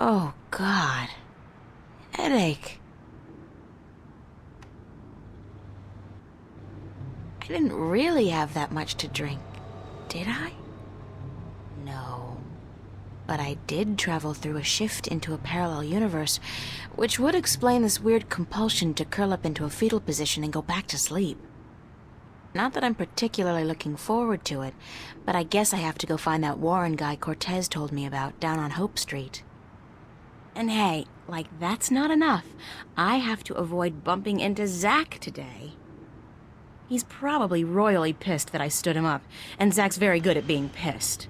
Oh, God. Headache. I didn't really have that much to drink, did I? No. But I did travel through a shift into a parallel universe, which would explain this weird compulsion to curl up into a fetal position and go back to sleep. Not that I'm particularly looking forward to it, but I guess I have to go find that Warren guy Cortez told me about down on Hope Street. And hey, like that's not enough. I have to avoid bumping into Zach today. He's probably royally pissed that I stood him up, and Zach's very good at being pissed.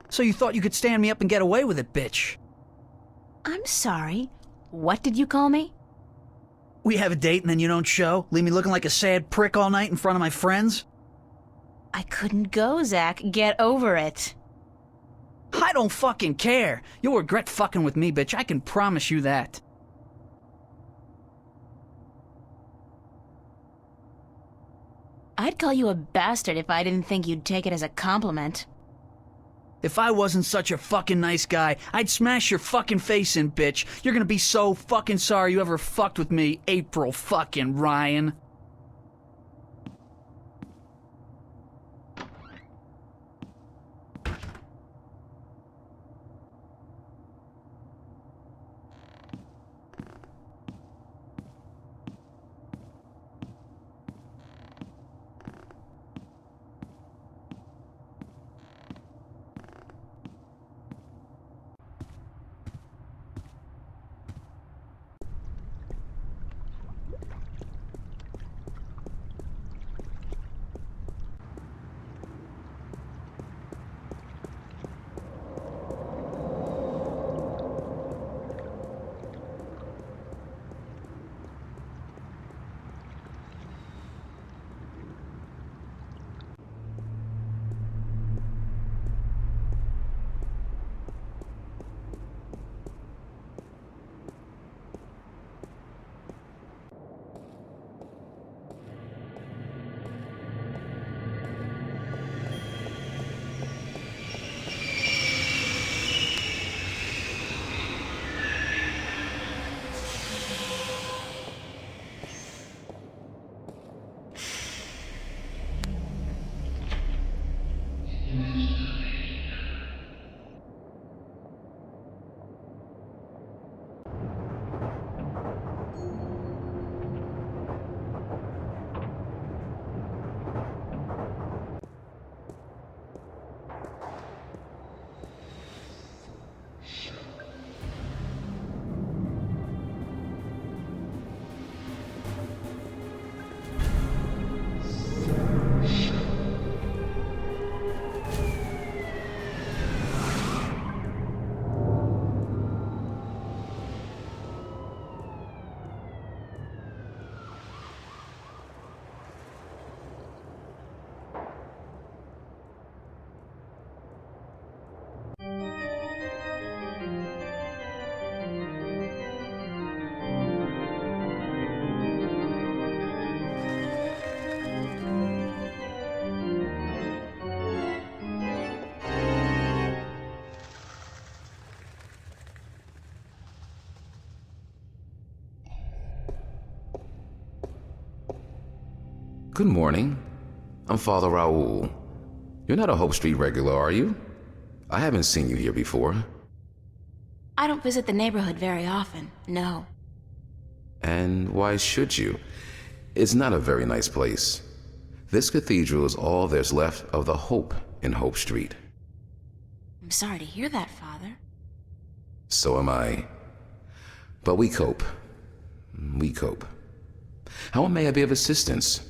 So you thought you could stand me up and get away with it, bitch? I'm sorry. What did you call me? We have a date and then you don't show? Leave me looking like a sad prick all night in front of my friends? I couldn't go, Zach. Get over it. I don't fucking care. You'll regret fucking with me, bitch. I can promise you that. I'd call you a bastard if I didn't think you'd take it as a compliment. If I wasn't such a fucking nice guy, I'd smash your fucking face in, bitch. You're gonna be so fucking sorry you ever fucked with me, April fucking Ryan. Good morning. I'm Father Raoul. You're not a Hope Street regular, are you? I haven't seen you here before. I don't visit the neighborhood very often, no. And why should you? It's not a very nice place. This cathedral is all there's left of the hope in Hope Street. I'm sorry to hear that, Father. So am I. But we cope. We cope. How may I be of assistance?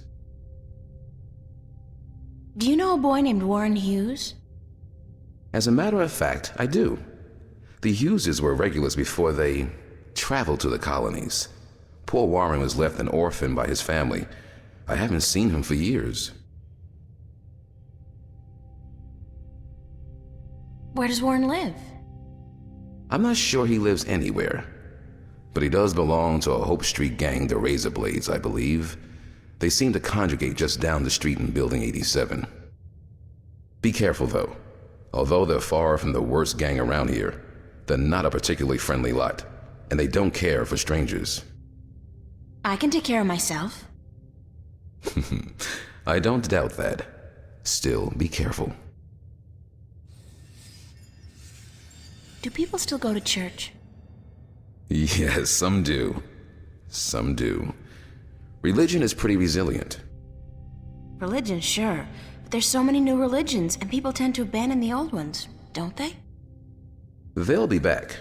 Do you know a boy named Warren Hughes? As a matter of fact, I do. The Hugheses were regulars before they traveled to the colonies. Poor Warren was left an orphan by his family. I haven't seen him for years. Where does Warren live? I'm not sure he lives anywhere. But he does belong to a Hope Street gang, the Razor Blades, I believe. They seem to congregate just down the street in Building 87. Be careful, though. Although they're far from the worst gang around here, they're not a particularly friendly lot, and they don't care for strangers. I can take care of myself. I don't doubt that. Still, be careful. Do people still go to church? Yes, some do. Some do. Religion is pretty resilient. Religion, sure. But there's so many new religions, and people tend to abandon the old ones, don't they? They'll be back.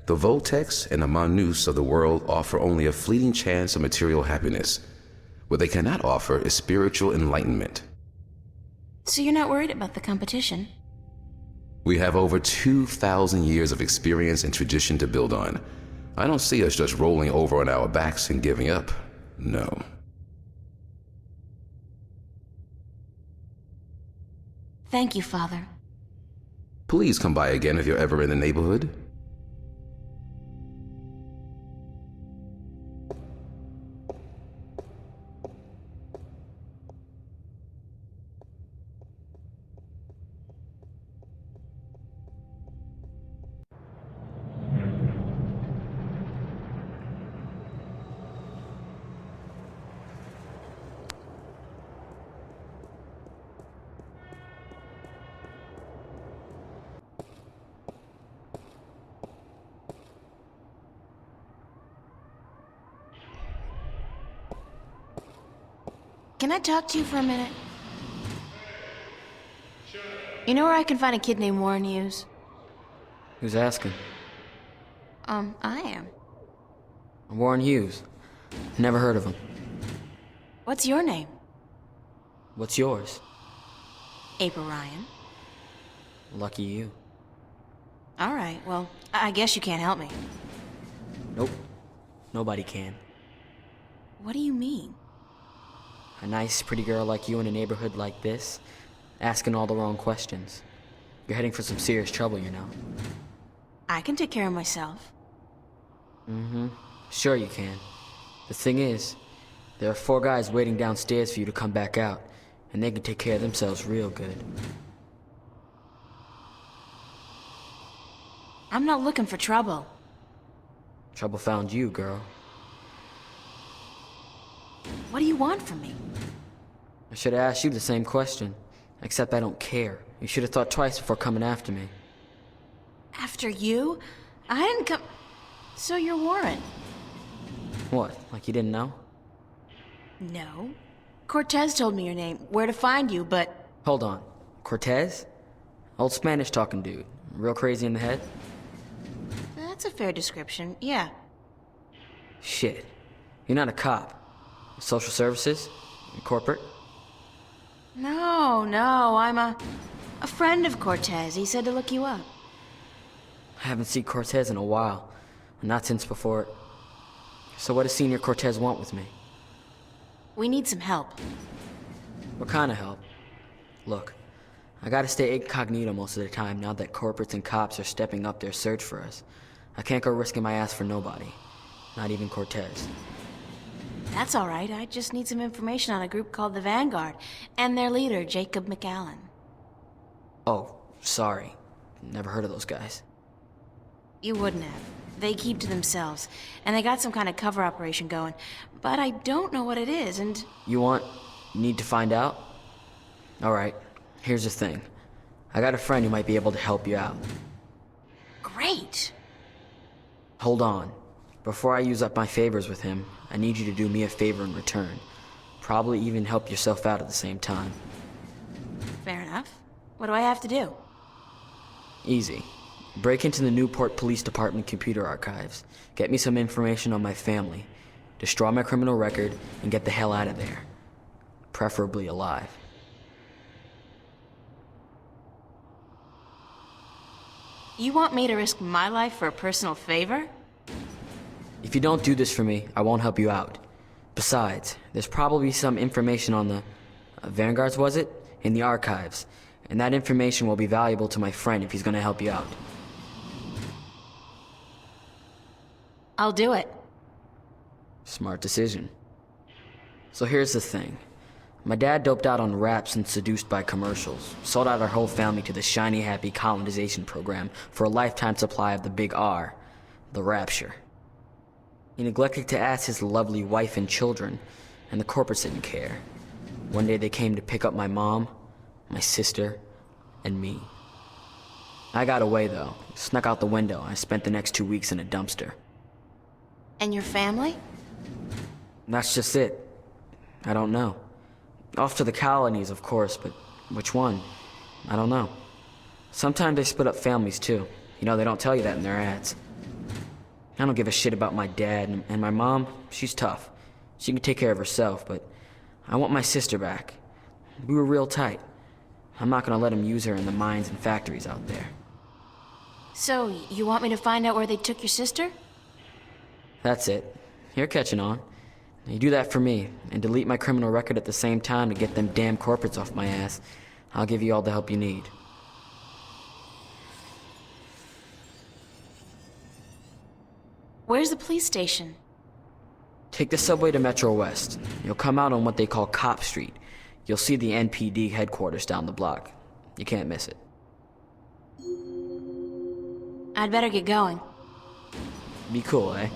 The Voltex and the Manus of the world offer only a fleeting chance of material happiness. What they cannot offer is spiritual enlightenment. So you're not worried about the competition? We have over 2,000 years of experience and tradition to build on. I don't see us just rolling over on our backs and giving up. No. Thank you, Father. Please come by again if you're ever in the neighborhood. Can I talk to you for a minute? You know where I can find a kid named Warren Hughes? Who's asking? I am. Warren Hughes. Never heard of him. What's your name? What's yours? April Ryan. Lucky you. All right, well, I guess you can't help me. Nope. Nobody can. What do you mean? A nice, pretty girl like you in a neighborhood like this, asking all the wrong questions. You're heading for some serious trouble, you know. I can take care of myself. Sure you can. The thing is, there are 4 guys waiting downstairs for you to come back out, and they can take care of themselves real good. I'm not looking for trouble. Trouble found you, girl. What do you want from me? I should have asked you the same question, except I don't care. You should have thought twice before coming after me. After you? I didn't come... So you're Warren? What, like you didn't know? No. Cortez told me your name, where to find you, but... Hold on. Cortez? Old Spanish-talking dude. Real crazy in the head? That's a fair description, yeah. Shit. You're not a cop. Social services? Corporate? No, I'm a friend of Cortez. He said to look you up. I haven't seen Cortez in a while. Not since before... So what does Senior Cortez want with me? We need some help. What kind of help? Look, I gotta stay incognito most of the time now that corporates and cops are stepping up their search for us. I can't go risking my ass for nobody. Not even Cortez. That's all right. I just need some information on a group called the Vanguard and their leader, Jacob McAllen. Oh, sorry. Never heard of those guys. You wouldn't have. They keep to themselves, and they got some kind of cover operation going, but I don't know what it is, and... You need to find out? Alright, here's the thing. I got a friend who might be able to help you out. Great! Hold on. Before I use up my favors with him, I need you to do me a favor in return. Probably even help yourself out at the same time. Fair enough. What do I have to do? Easy. Break into the Newport Police Department computer archives. Get me some information on my family. Destroy my criminal record and get the hell out of there. Preferably alive. You want me to risk my life for a personal favor? If you don't do this for me, I won't help you out. Besides, there's probably some information on the... Vanguards, was it? In the archives. And that information will be valuable to my friend if he's gonna help you out. I'll do it. Smart decision. So here's the thing. My dad doped out on raps and seduced by commercials, sold out our whole family to the shiny happy colonization program for a lifetime supply of the big R, the rapture. He neglected to ask his lovely wife and children, and the corporates didn't care. One day they came to pick up my mom, my sister, and me. I got away though, snuck out the window. I spent the next 2 weeks in a dumpster. And your family? That's just it. I don't know. Off to the colonies, of course, but which one? I don't know. Sometimes they split up families too. You know, they don't tell you that in their ads. I don't give a shit about my dad, and my mom, she's tough. She can take care of herself, but I want my sister back. We were real tight. I'm not gonna let them use her in the mines and factories out there. So, you want me to find out where they took your sister? That's it. You're catching on. You do that for me, and delete my criminal record at the same time to get them damn corporates off my ass. I'll give you all the help you need. Where's the police station? Take the subway to Metro West. You'll come out on what they call Cop Street. You'll see the NPD headquarters down the block. You can't miss it. I'd better get going. Be cool, eh?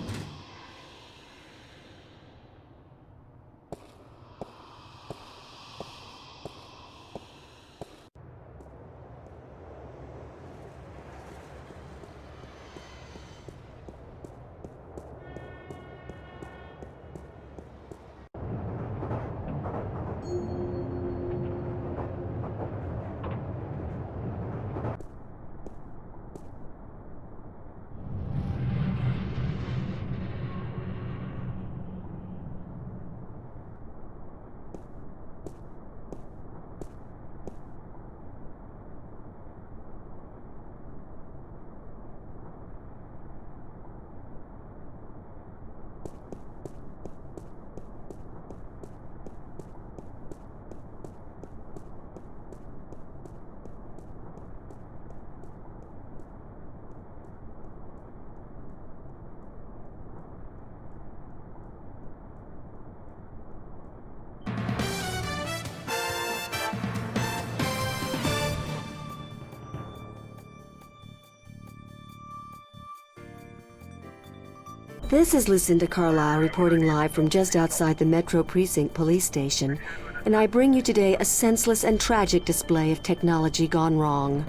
This is Lucinda Carlisle reporting live from just outside the Metro Precinct Police Station, and I bring you today a senseless and tragic display of technology gone wrong.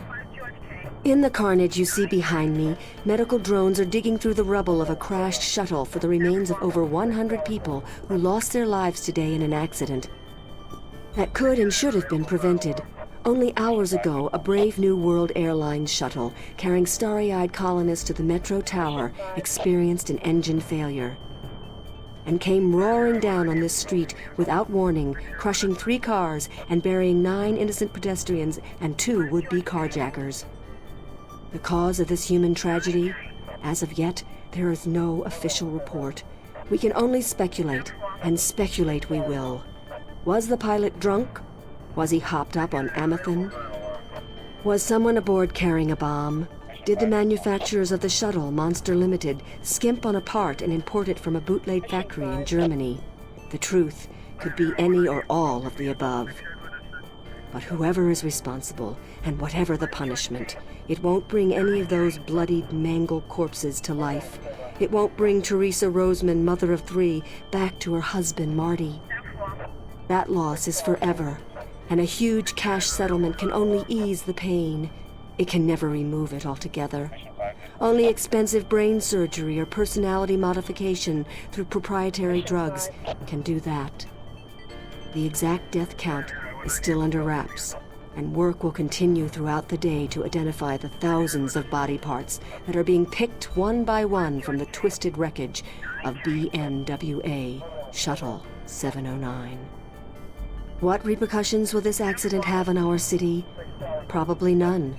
In the carnage you see behind me, medical drones are digging through the rubble of a crashed shuttle for the remains of over 100 people who lost their lives today in an accident that could and should have been prevented. Only hours ago, a Brave New World Airlines shuttle carrying starry-eyed colonists to the Metro Tower experienced an engine failure and came roaring down on this street without warning, crushing 3 cars and burying 9 innocent pedestrians and 2 would-be carjackers. The cause of this human tragedy? As of yet, there is no official report. We can only speculate, and speculate we will. Was the pilot drunk? Was he hopped up on Amethyst? Was someone aboard carrying a bomb? Did the manufacturers of the shuttle, Monster Limited, skimp on a part and import it from a bootleg factory in Germany? The truth could be any or all of the above. But whoever is responsible, and whatever the punishment, it won't bring any of those bloodied, mangled corpses to life. It won't bring Teresa Roseman, mother of 3, back to her husband, Marty. That loss is forever, and a huge cash settlement can only ease the pain. It can never remove it altogether. Only expensive brain surgery or personality modification through proprietary drugs can do that. The exact death count is still under wraps, and work will continue throughout the day to identify the thousands of body parts that are being picked one by one from the twisted wreckage of BNWA Shuttle 709. What repercussions will this accident have on our city? Probably none.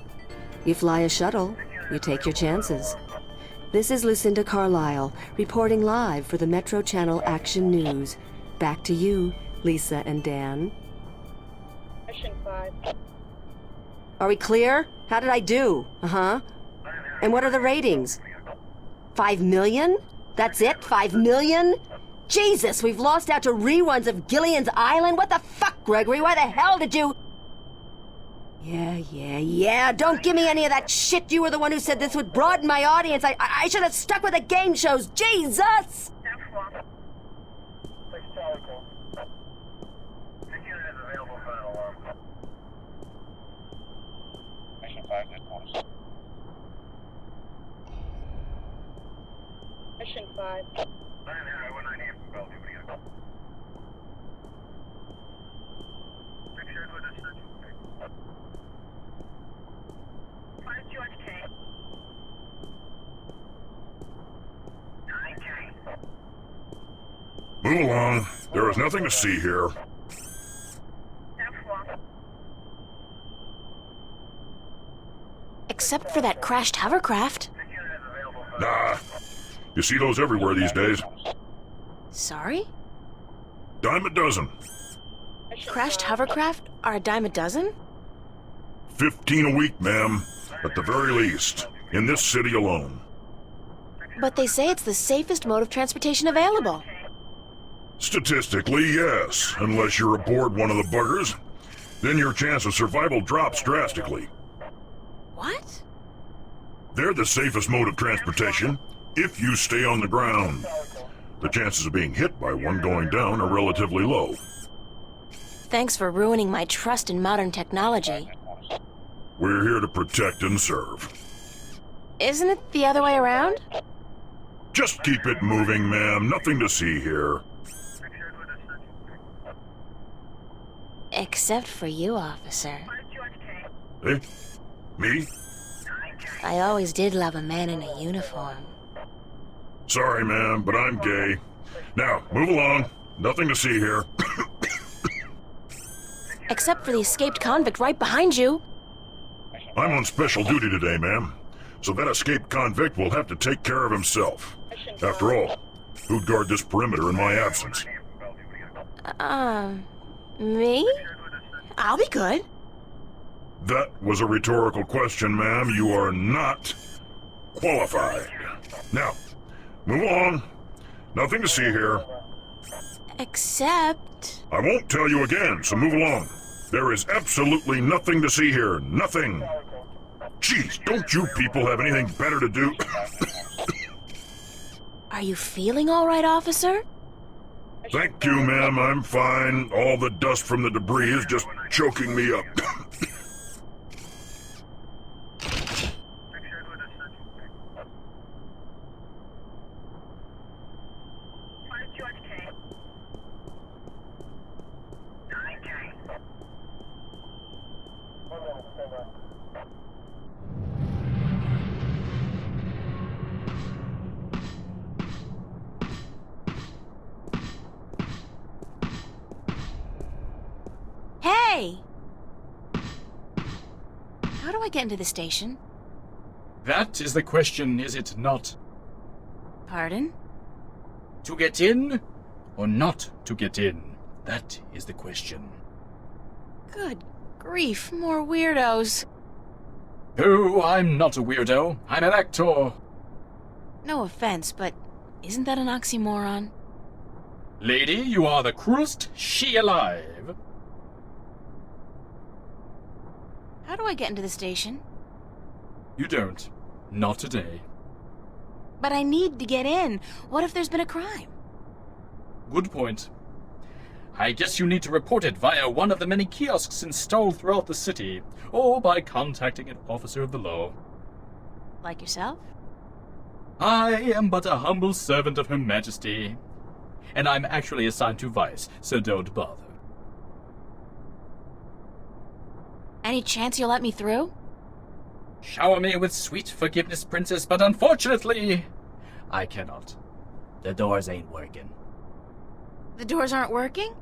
You fly a shuttle, you take your chances. This is Lucinda Carlisle, reporting live for the Metro Channel Action News. Back to you, Lisa and Dan. Mission 5. Are we clear? How did I do? Uh-huh. And what are the ratings? 5 million? That's it? 5 million? Jesus, we've lost out to reruns of Gillian's Island? What the fuck, Gregory? Why the hell did you... Yeah. Don't give me any of that shit. You were the one who said this would broaden my audience. I should have stuck with the game shows. Jesus! Mission 5. Move along. There is nothing to see here. Except for that crashed hovercraft. Nah. You see those everywhere these days. Sorry? Dime a dozen. Crashed hovercraft are a dime a dozen? 15 a week, ma'am. At the very least. In this city alone. But they say it's the safest mode of transportation available. Statistically, yes. Unless you're aboard one of the buggers. Then your chance of survival drops drastically. What? They're the safest mode of transportation if you stay on the ground. The chances of being hit by one going down are relatively low. Thanks for ruining my trust in modern technology. We're here to protect and serve. Isn't it the other way around? Just keep it moving, ma'am. Nothing to see here. Except for you, officer. Eh? Me? I always did love a man in a uniform. Sorry, ma'am, but I'm gay. Now, move along. Nothing to see here. Except for the escaped convict right behind you. I'm on special duty today, ma'am. So that escaped convict will have to take care of himself. After all, who'd guard this perimeter in my absence? Me? I'll be good. That was a rhetorical question, ma'am. You are not qualified. Now, move along. Nothing to see here. Except... I won't tell you again, so move along. There is absolutely nothing to see here. Nothing. Jeez, don't you people have anything better to do? Are you feeling all right, officer? Thank you, ma'am. I'm fine. All the dust from the debris is just choking me up. Hey! How do I get into the station? That is the question, is it not? Pardon? To get in or not to get in? That is the question. Good grief, more weirdos. Oh, I'm not a weirdo. I'm an actor. No offense, but isn't that an oxymoron? Lady, you are the cruelest she alive. How do I get into the station? You don't. Not today. But I need to get in. What if there's been a crime? Good point. I guess you need to report it via one of the many kiosks installed throughout the city, or by contacting an officer of the law. Like yourself? I am but a humble servant of Her Majesty, and I'm actually assigned to Vice, so don't bother. Any chance you'll let me through? Shower me with sweet forgiveness, Princess, but unfortunately, I cannot. The doors ain't working. The doors aren't working?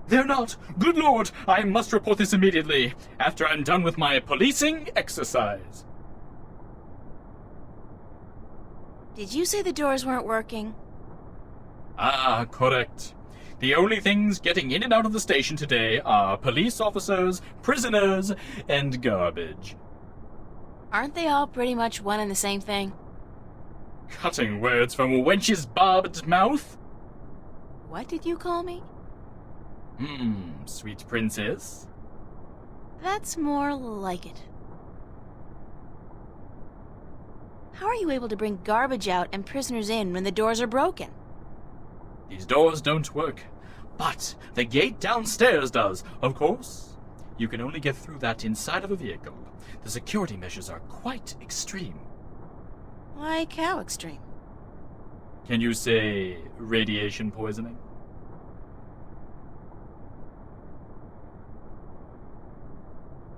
They're not. Good Lord, I must report this immediately, after I'm done with my policing exercise. Did you say the doors weren't working? Ah, correct. The only things getting in and out of the station today are police officers, prisoners, and garbage. Aren't they all pretty much one and the same thing? Cutting words from a wench's barbed mouth? What did you call me? Sweet princess. That's more like it. How are you able to bring garbage out and prisoners in when the doors are broken? These doors don't work, but the gate downstairs does, of course. You can only get through that inside of a vehicle. The security measures are quite extreme. Like how extreme? Can you say radiation poisoning?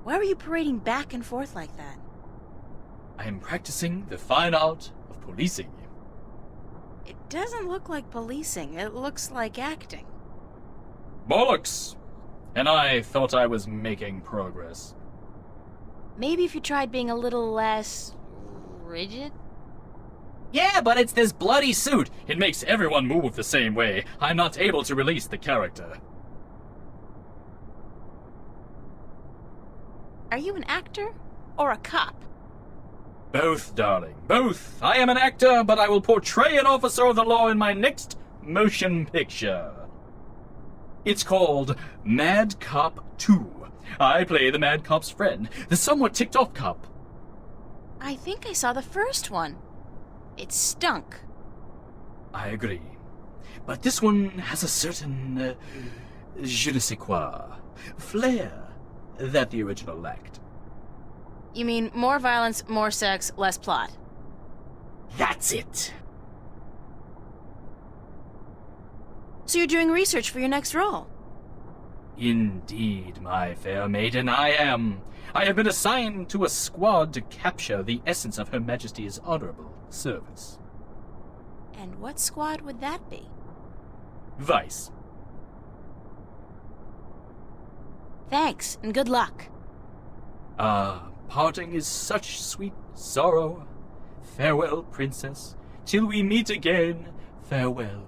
Why were you parading back and forth like that? I am practicing the fine art of policing. It doesn't look like policing. It looks like acting. Bollocks! And I thought I was making progress. Maybe if you tried being a little less rigid? Yeah, but it's this bloody suit. It makes everyone move the same way. I'm not able to release the character. Are you an actor or a cop? Both, darling, both. I am an actor, but I will portray an officer of the law in my next motion picture. It's called Mad Cop 2. I play the Mad Cop's friend, the somewhat ticked-off cop. I think I saw the first one. It stunk. I agree. But this one has a certain, je ne sais quoi, flair that the original lacked. You mean more violence, more sex, less plot? That's it. So you're doing research for your next role? Indeed, my fair maiden, I am. I have been assigned to a squad to capture the essence of Her Majesty's honorable service. And what squad would that be? Vice. Thanks, and good luck. Parting is such sweet sorrow. Farewell, princess. Till we meet again, farewell.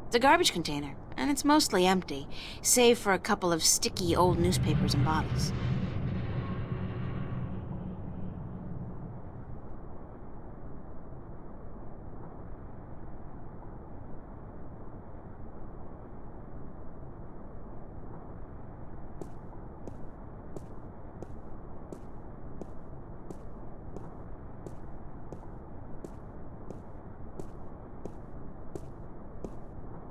It's a garbage container, and it's mostly empty, save for a couple of sticky old newspapers and bottles.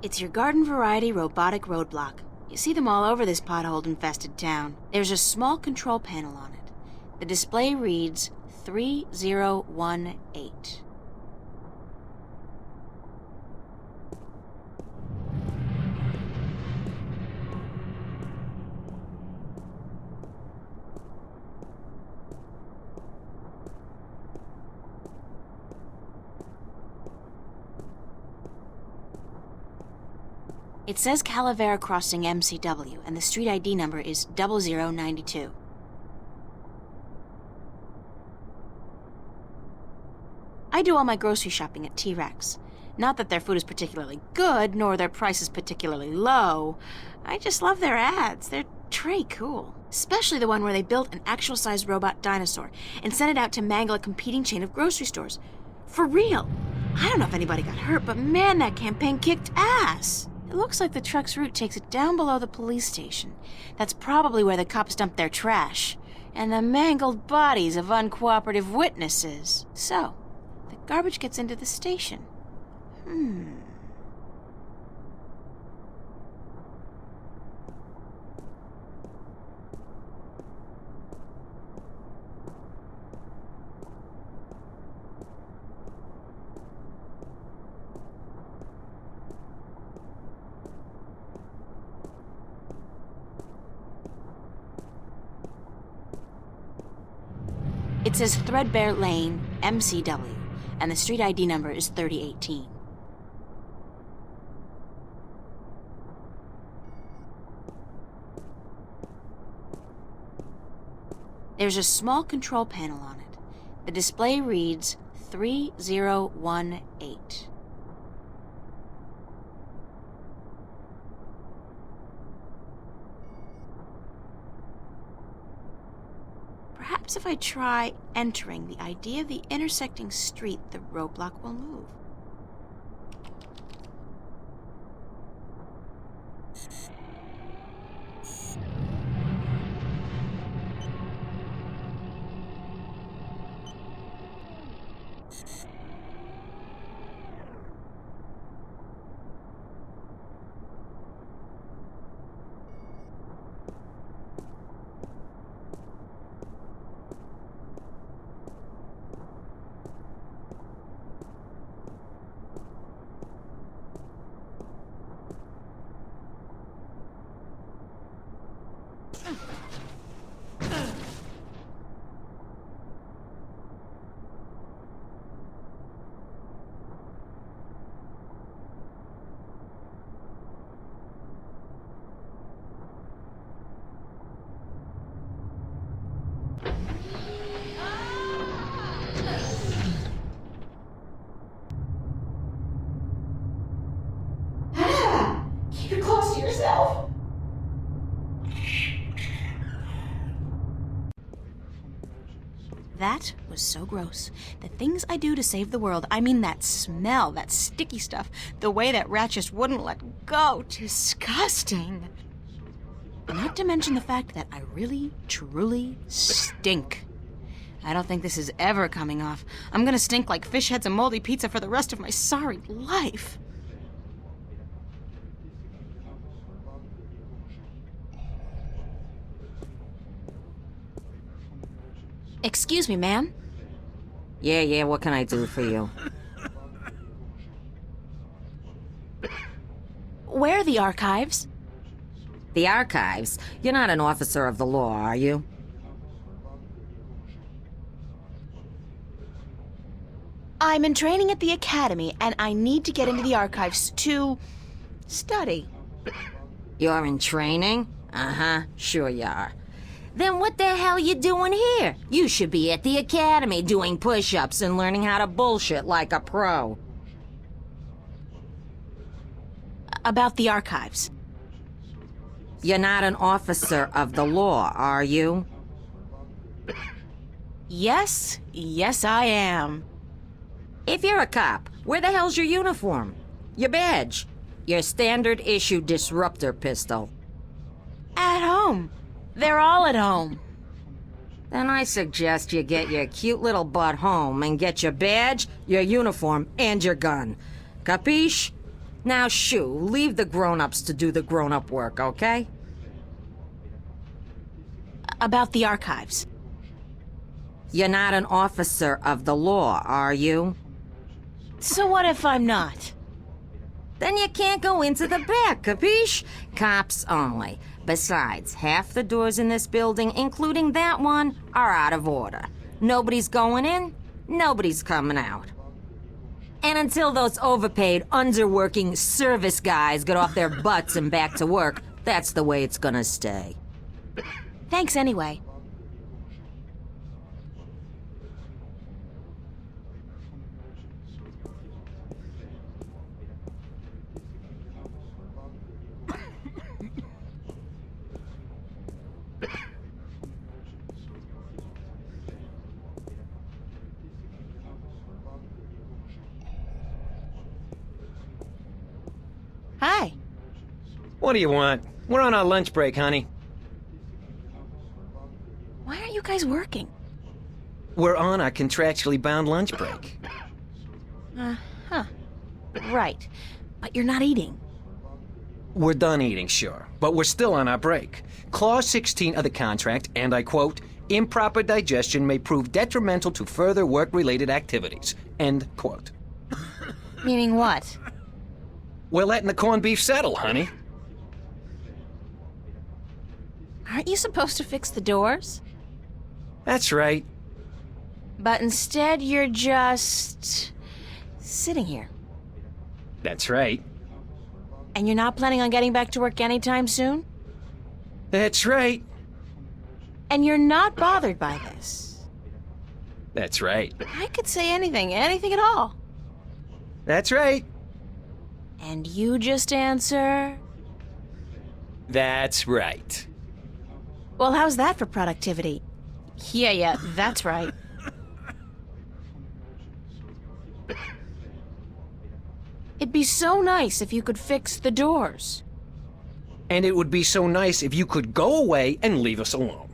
It's your garden variety robotic roadblock. You see them all over this pothole-infested town. There's a small control panel on it. The display reads 3018. It says Calavera Crossing MCW, and the street ID number is 0092. I do all my grocery shopping at T-Rex. Not that their food is particularly good, nor their prices particularly low. I just love their ads. They're tray cool. Especially the one where they built an actual-sized robot dinosaur and sent it out to mangle a competing chain of grocery stores. For real. I don't know if anybody got hurt, but man, that campaign kicked ass. It looks like the truck's route takes it down below the police station. That's probably where the cops dump their trash. And the mangled bodies of uncooperative witnesses. So, the garbage gets into the station. It says Threadbare Lane, MCW, and the street ID number is 3018. There's a small control panel on it. The display reads 3018. Perhaps if I try entering the ID of the intersecting street, the roadblock will move. Keep it close to yourself. That was so gross. The things I do to save the world, I mean that smell, that sticky stuff, the way that rat just wouldn't let go. Disgusting. Not to mention the fact that I really, truly stink. I don't think this is ever coming off. I'm gonna stink like fish heads and moldy pizza for the rest of my sorry life. Excuse me, ma'am. Yeah, what can I do for you? Where are the archives? The archives? You're not an officer of the law, are you? I'm in training at the academy, and I need to get into the archives to study. You're in training? Uh-huh, sure you are. Then what the hell you doing here? You should be at the academy doing push-ups and learning how to bullshit like a pro. About the archives. You're not an officer of the law, are you? Yes, I am. If you're a cop, where the hell's your uniform? Your badge? Your standard issue disruptor pistol? At home. They're all at home. Then I suggest you get your cute little butt home and get your badge, your uniform, and your gun. Capiche? Now shoo, leave the grown-ups to do the grown-up work, okay? About the archives. You're not an officer of the law, are you? So what if I'm not? Then you can't go into the back, capiche? Cops only. Besides, half the doors in this building, including that one, are out of order. Nobody's going in, nobody's coming out. And until those overpaid, underworking service guys get off their butts and back to work, that's the way it's gonna stay. Thanks anyway. Hi. What do you want? We're on our lunch break, honey. Why aren't you guys working? We're on our contractually bound lunch break. Huh. Right. But you're not eating. We're done eating, sure, but we're still on our break. Clause 16 of the contract, and I quote, improper digestion may prove detrimental to further work-related activities. End quote. Meaning what? We're letting the corned beef settle, honey. Aren't you supposed to fix the doors? That's right. But instead, you're just sitting here. That's right. And you're not planning on getting back to work anytime soon? That's right. And you're not bothered by this? That's right. I could say anything at all. That's right. And you just answer? That's right. Well, how's that for productivity? Yeah, that's right. It'd be so nice if you could fix the doors. And it would be so nice if you could go away and leave us alone.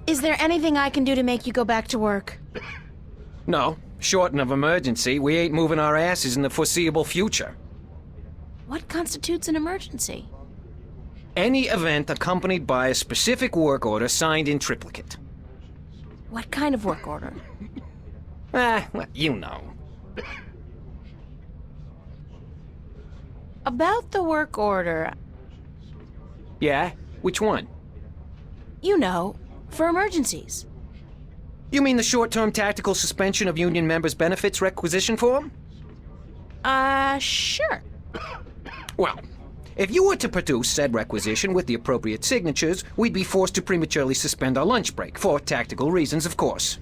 Is there anything I can do to make you go back to work? No, short of emergency, we ain't moving our asses in the foreseeable future. What constitutes an emergency? Any event accompanied by a specific work order signed in triplicate. What kind of work order? Well, you know. About the work order, Yeah? Which one? you know, for emergencies. You mean the short-term tactical suspension of union members' benefits requisition form? Sure. Well, if you were to produce said requisition with the appropriate signatures, we'd be forced to prematurely suspend our lunch break, for tactical reasons, of course.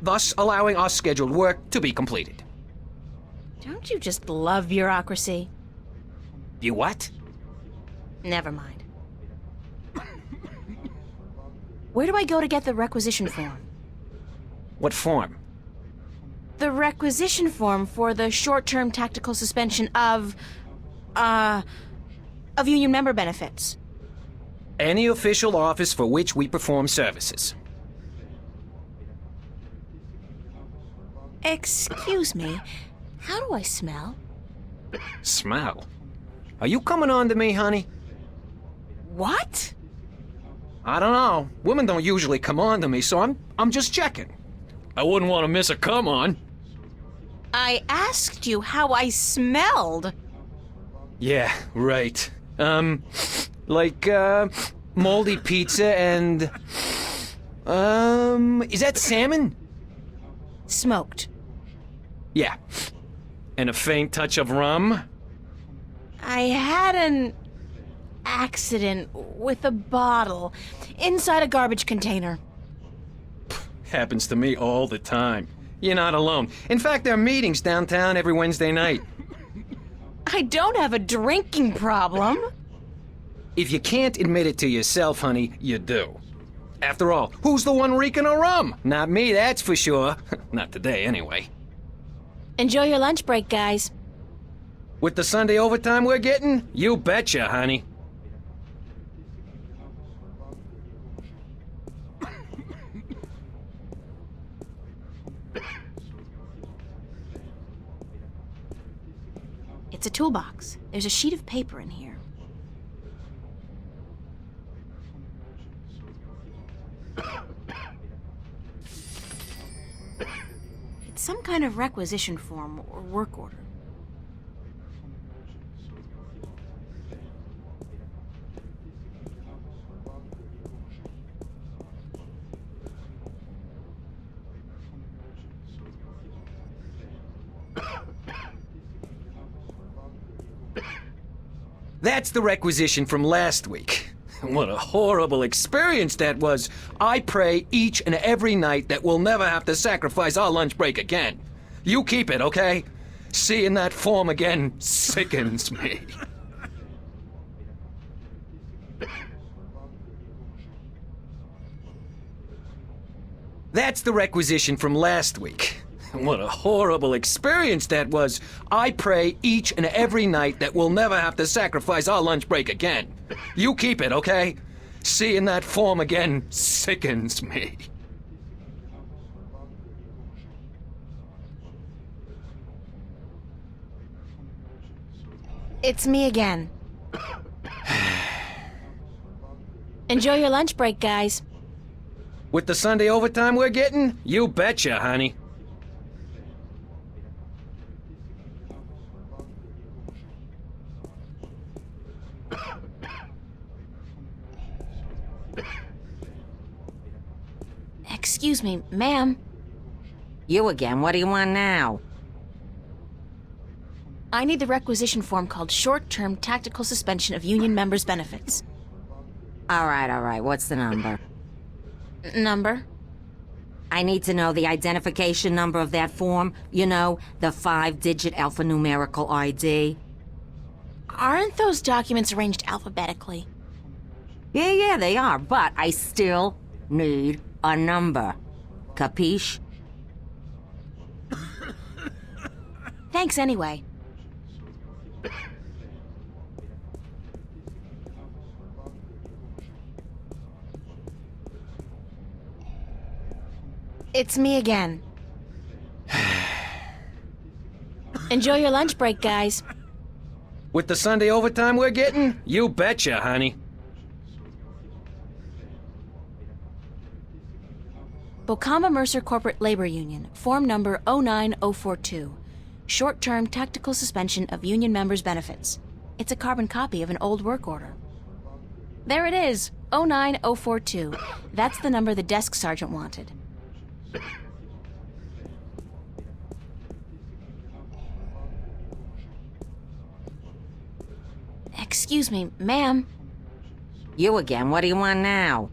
Thus, allowing our scheduled work to be completed. Don't you just love bureaucracy? You what? Never mind. Where do I go to get the requisition form? What form? The requisition form for the short-term tactical suspension of union member benefits. Any official office for which we perform services. Excuse me, how do I smell? Smell? Are you coming on to me, honey? What? I don't know. Women don't usually come on to me, so I'm just checking. I wouldn't want to miss a come on. I asked you how I smelled. Yeah, right. Like, moldy pizza and... is that salmon? Smoked. Yeah. And a faint touch of rum? I had an accident with a bottle inside a garbage container. Happens to me all the time. You're not alone. In fact, there are meetings downtown every Wednesday night. I don't have a drinking problem. If you can't admit it to yourself, honey, you do. After all, who's the one reeking of rum? Not me, that's for sure. Not today, anyway. Enjoy your lunch break, guys. With the Sunday overtime we're getting? You betcha, honey. It's a toolbox. There's a sheet of paper in here. It's some kind of requisition form or work order. That's the requisition from last week. What a horrible experience that was. I pray each and every night that we'll never have to sacrifice our lunch break again. You keep it, okay? Seeing that form again sickens me. That's the requisition from last week. What a horrible experience that was. I pray each and every night that we'll never have to sacrifice our lunch break again. You keep it, okay? Seeing that form again sickens me. It's me again. Enjoy your lunch break, guys. With the Sunday overtime we're getting? You betcha, honey. Excuse me, ma'am. You again. What do you want now? I need the requisition form called Short-Term Tactical Suspension of Union Members' Benefits. All right. What's the number? Number? I need to know the identification number of that form. You know, the 5-digit alphanumerical ID. Aren't those documents arranged alphabetically? Yeah, they are, but I still need a number. Capiche? Thanks anyway. It's me again. Enjoy your lunch break, guys. With the Sunday overtime we're getting? You betcha, honey. Bocama Mercer Corporate Labor Union, form number 09042. Short-term tactical suspension of union members' benefits. It's a carbon copy of an old work order. There it is, 09042. That's the number the desk sergeant wanted. Excuse me, ma'am. You again. What do you want now?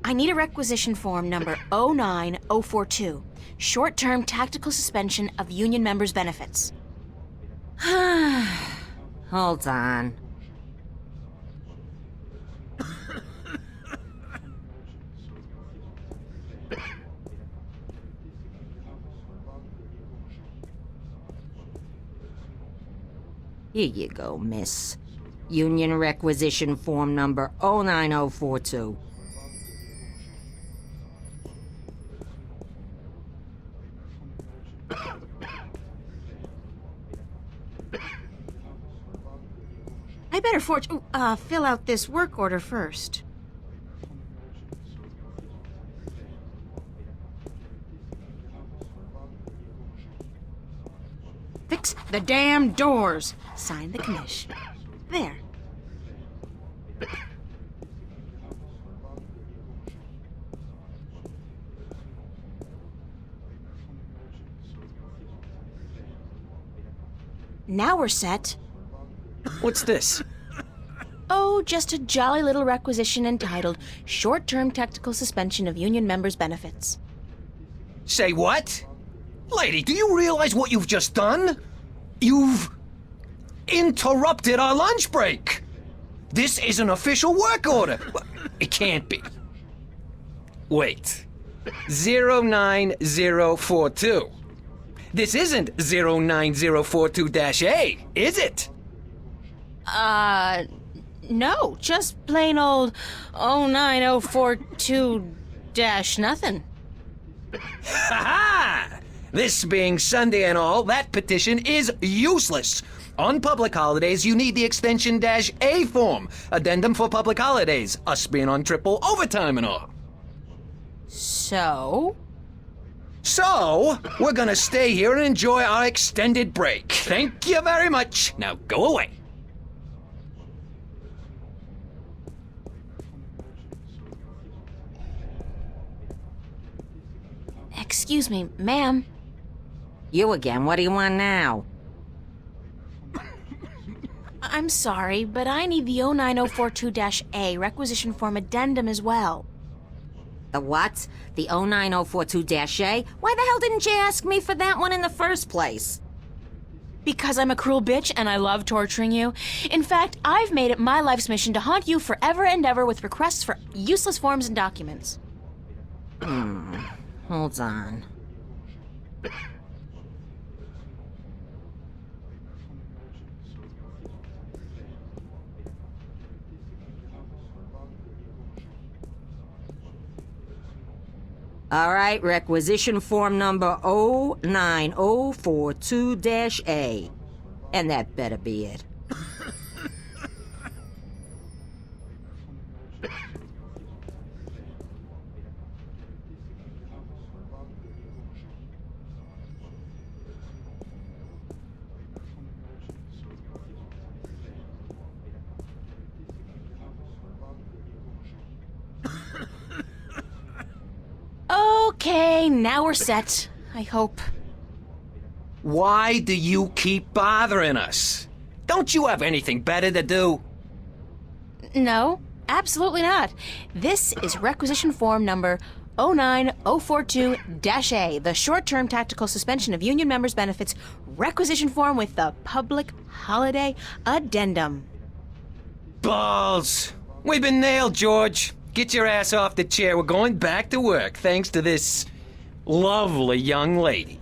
I need a requisition form number 09042. Short-term tactical suspension of union members' benefits. Hold on. Here you go, miss. Union requisition form number 09042. I better fill out this work order first. Fix the damn doors. Sign the commission. There. Now we're set. What's this? Oh, just a jolly little requisition entitled Short-Term Tactical Suspension of Union Members' Benefits. Say what? Lady, do you realize what you've just done? You've interrupted our lunch break. This is an official work order. It can't be. Wait. 09042. This isn't 09042-A, is it? No, just plain old 09042-nothing. Ha-ha! This being Sunday and all, that petition is useless. On public holidays, you need the extension -A form. Addendum for public holidays, us being on triple overtime and all. So, we're gonna stay here and enjoy our extended break. Thank you very much. Now go away. excuse me, ma'am. You again. What do you want now? I'm sorry, but I need the 09042-A requisition form addendum as well. The what? The 09042-A? Why the hell didn't you ask me for that one in the first place? Because I'm a cruel bitch and I love torturing you. In fact, I've made it my life's mission to haunt you forever and ever with requests for useless forms and documents. Hold on. All right, requisition form number 09042-A. And that better be it. Okay, now we're set. I hope. Why do you keep bothering us? Don't you have anything better to do? No, absolutely not. This is requisition form number 09042-A, the short-term tactical suspension of union members' benefits requisition form with the public holiday addendum. Balls! We've been nailed, George. Get your ass off the chair. We're going back to work, thanks to this lovely young lady.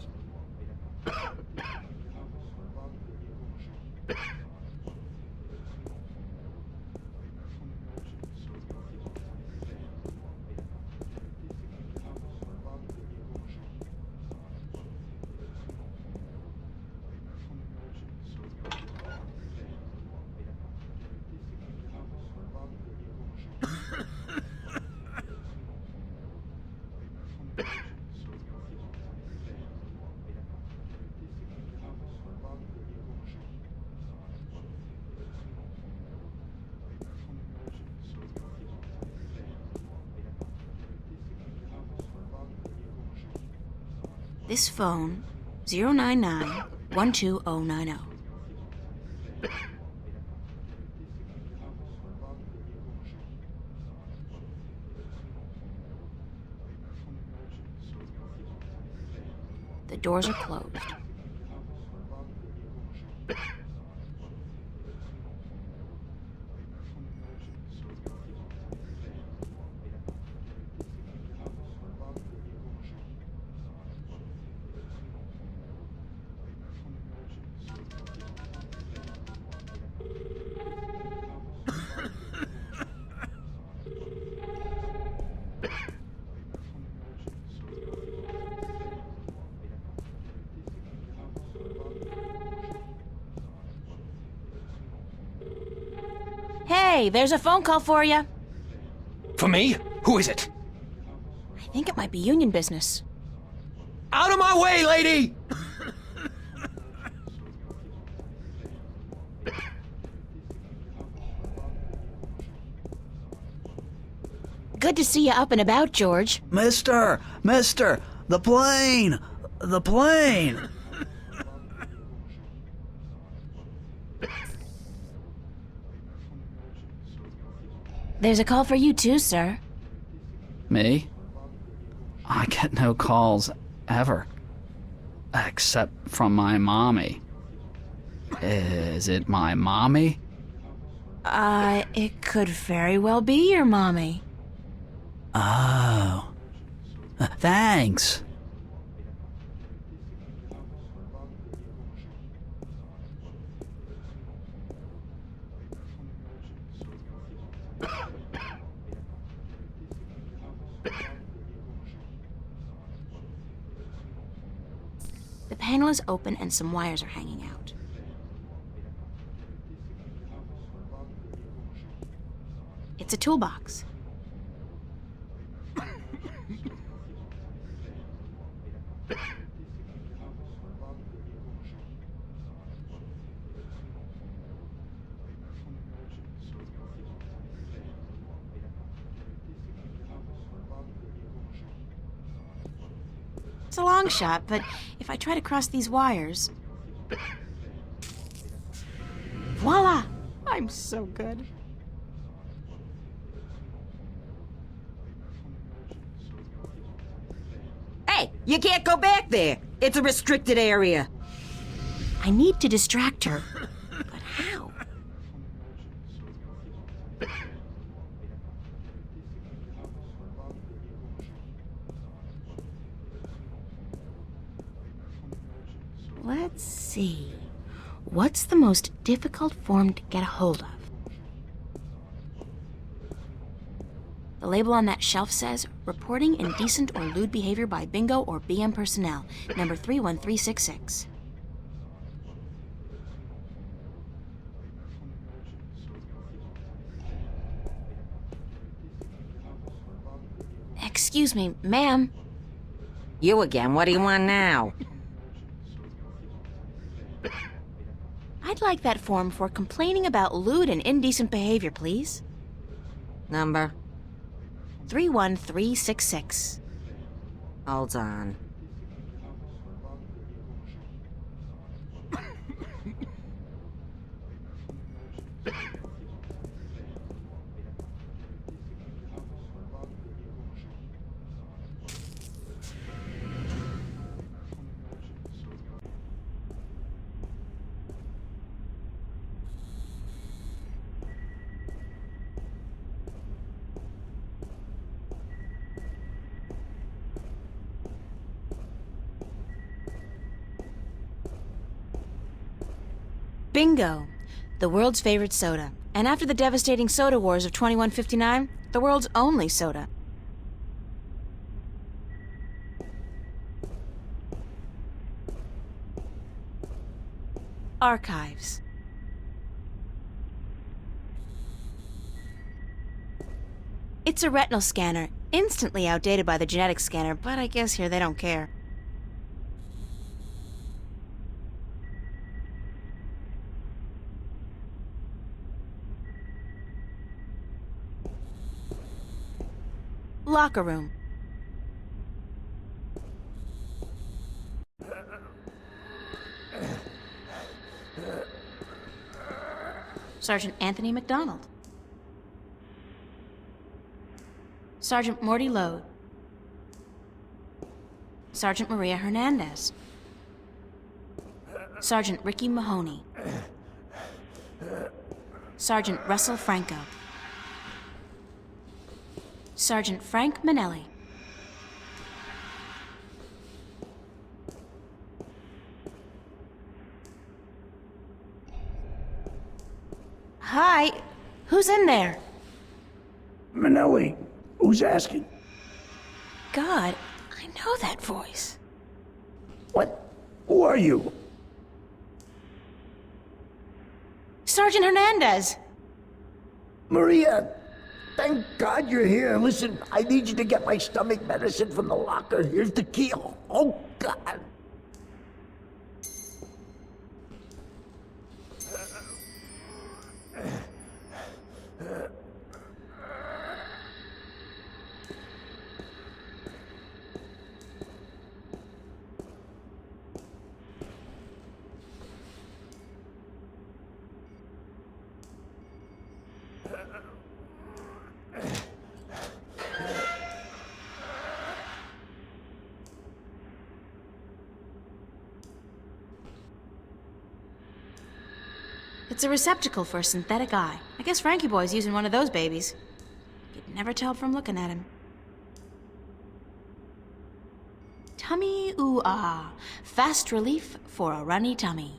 This phone, 099-12090. The doors are closed. Hey, there's a phone call for you. For me? Who is it? I think it might be union business. Out of my way, lady! Good to see you up and about, George. Mister, the plane! The plane! There's a call for you too, sir. Me? I get no calls ever. Except from my mommy. Is it my mommy? It could very well be your mommy. Oh. Thanks. The panel is open and some wires are hanging out. It's a toolbox. It's a long shot, but if I try to cross these wires... Voila! I'm so good. Hey, you can't go back there. It's a restricted area. I need to distract her. But how? Let's see. What's the most difficult form to get a hold of? The label on that shelf says, reporting indecent or lewd behavior by bingo or BM personnel, number 31366. Excuse me, ma'am. You again, what do you want now? I'd like that form for complaining about lewd and indecent behavior, please. Number? 31366. Hold on. Bingo! The world's favorite soda. And after the devastating soda wars of 2159, the world's only soda. Archives. It's a retinal scanner, instantly outdated by the genetic scanner, but I guess here they don't care. Locker room. Sergeant Anthony McDonald. Sergeant Morty Lode. Sergeant Maria Hernandez. Sergeant Ricky Mahoney. Sergeant Russell Franco. Sergeant Frank Manelli. Hi, who's in there? Manelli, who's asking? God, I know that voice. What? Who are you? Sergeant Hernandez! Maria, thank God you're here. Listen, I need you to get my stomach medicine from the locker. Here's the key. Oh, God. It's a receptacle for a synthetic eye. I guess Frankie Boy's using one of those babies. You'd never tell from looking at him. Tummy ooh ah. Fast relief for a runny tummy.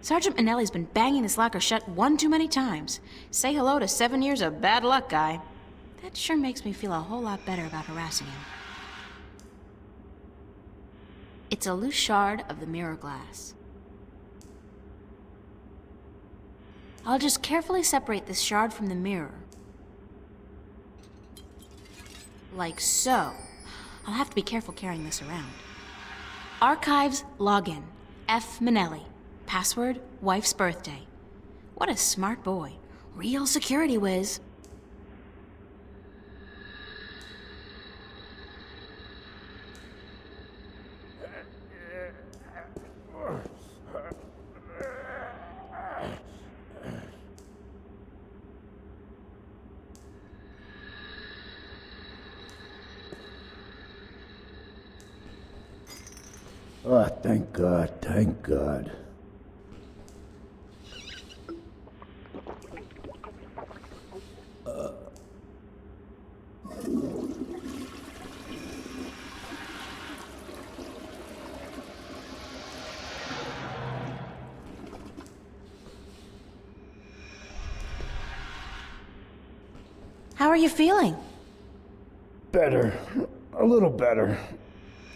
Sergeant Manelli's been banging this locker shut one too many times. Say hello to 7 years of bad luck, guy. That sure makes me feel a whole lot better about harassing him. It's a loose shard of the mirror glass. I'll just carefully separate this shard from the mirror. Like so. I'll have to be careful carrying this around. Archives login. F. Manelli. Password, wife's birthday. What a smart boy. Real security whiz. Oh, thank God, thank God. How are you feeling? Better. A little better.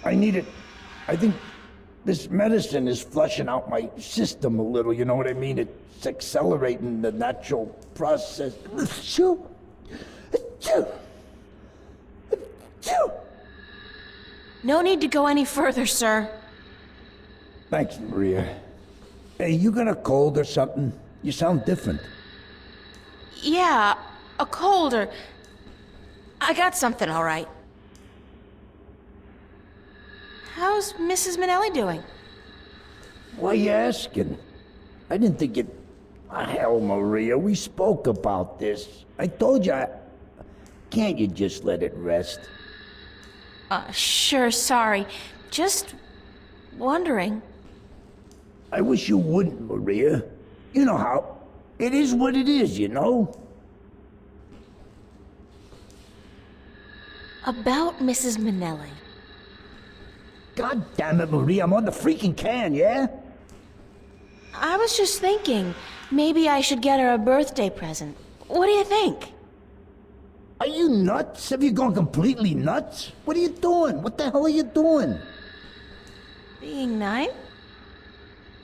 I need it. I think this medicine is flushing out my system a little, you know what I mean? It's accelerating the natural process. No need to go any further, sir. Thanks, Maria. Hey, you got a cold or something? You sound different. Yeah, a cold or... I got something, all right. How's Mrs. Minnelli doing? Why you asking? I didn't think it... hell, Maria, we spoke about this. I told you Can't you just let it rest? Sure, sorry. Just wondering. I wish you wouldn't, Maria. You know how... It is what it is, you know? About Mrs. Minnelli. God damn it, Maria, I'm on the freaking can, yeah? I was just thinking, maybe I should get her a birthday present. What do you think? Are you nuts? Have you gone completely nuts? What are you doing? What the hell are you doing? Being nice?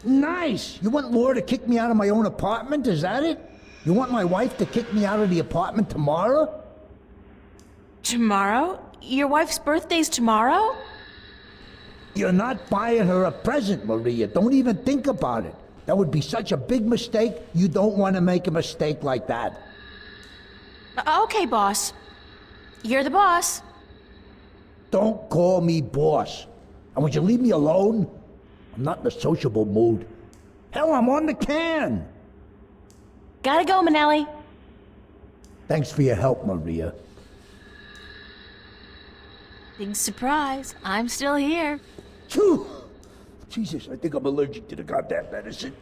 Nice! You want Laura to kick me out of my own apartment, is that it? You want my wife to kick me out of the apartment tomorrow? Tomorrow? Your wife's birthday's tomorrow? You're not buying her a present, Maria. Don't even think about it. That would be such a big mistake. You don't want to make a mistake like that. Okay, boss. You're the boss. Don't call me boss. And would you leave me alone? I'm not in a sociable mood. Hell, I'm on the can. Gotta go, Minnelli. Thanks for your help, Maria. Big surprise. I'm still here. Phew. Jesus, I think I'm allergic to the goddamn medicine.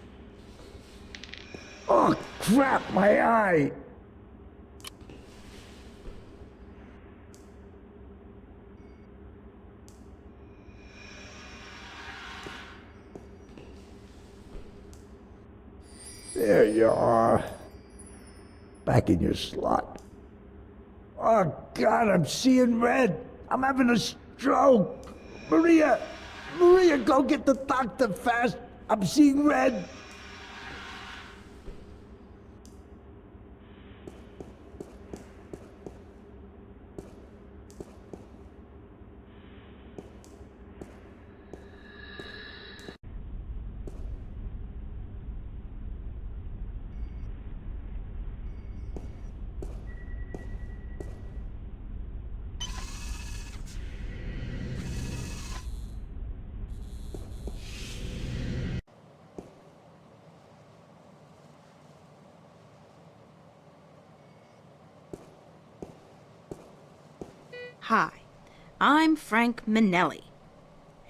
Oh, crap, my eye. There you are. Back in your slot. Oh, God, I'm seeing red. I'm having a stroke. Maria, go get the doctor fast. I'm seeing red. Hi, I'm Frank Minnelli.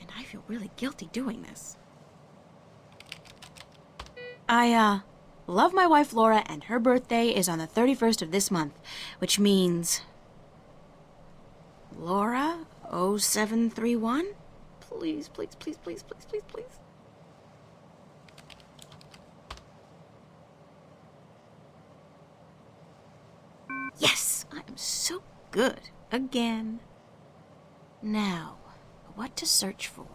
And I feel really guilty doing this. I love my wife Laura, and her birthday is on the 31st of this month, which means... Laura 0731? Please, please, please, please, please, please, please. Yes! I am so good. Again. Now, what to search for?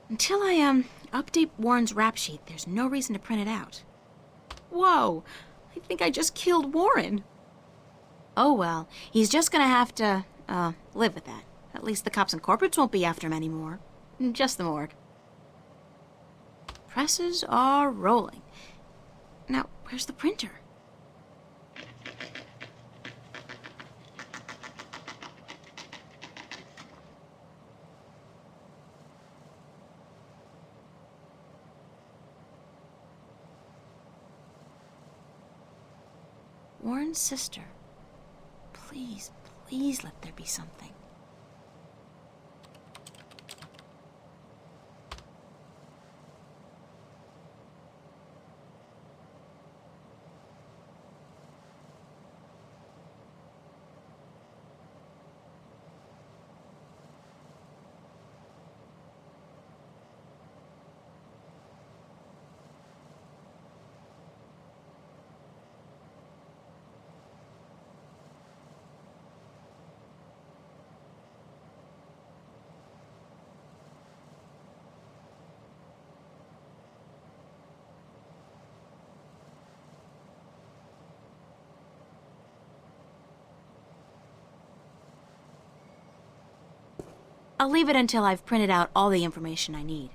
Until I, update Warren's rap sheet, there's no reason to print it out. Whoa! I think I just killed Warren. Oh well, he's just gonna have to, live with that. At least the cops and corporates won't be after him anymore. Just the morgue. Presses are rolling. Now, where's the printer? Warren's sister. Please, please let there be something. I'll leave it until I've printed out all the information I need.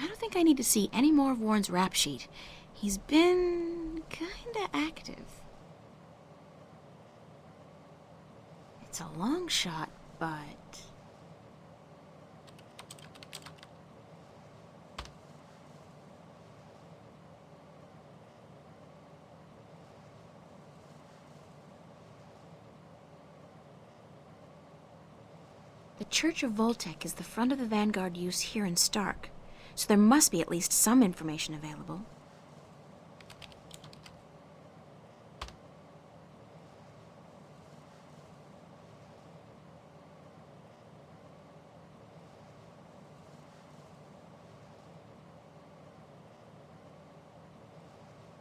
I don't think I need to see any more of Warren's rap sheet. He's been kinda active. It's a long shot, but... The Church of Voltec is the front of the Vanguard use here in Stark, so there must be at least some information available.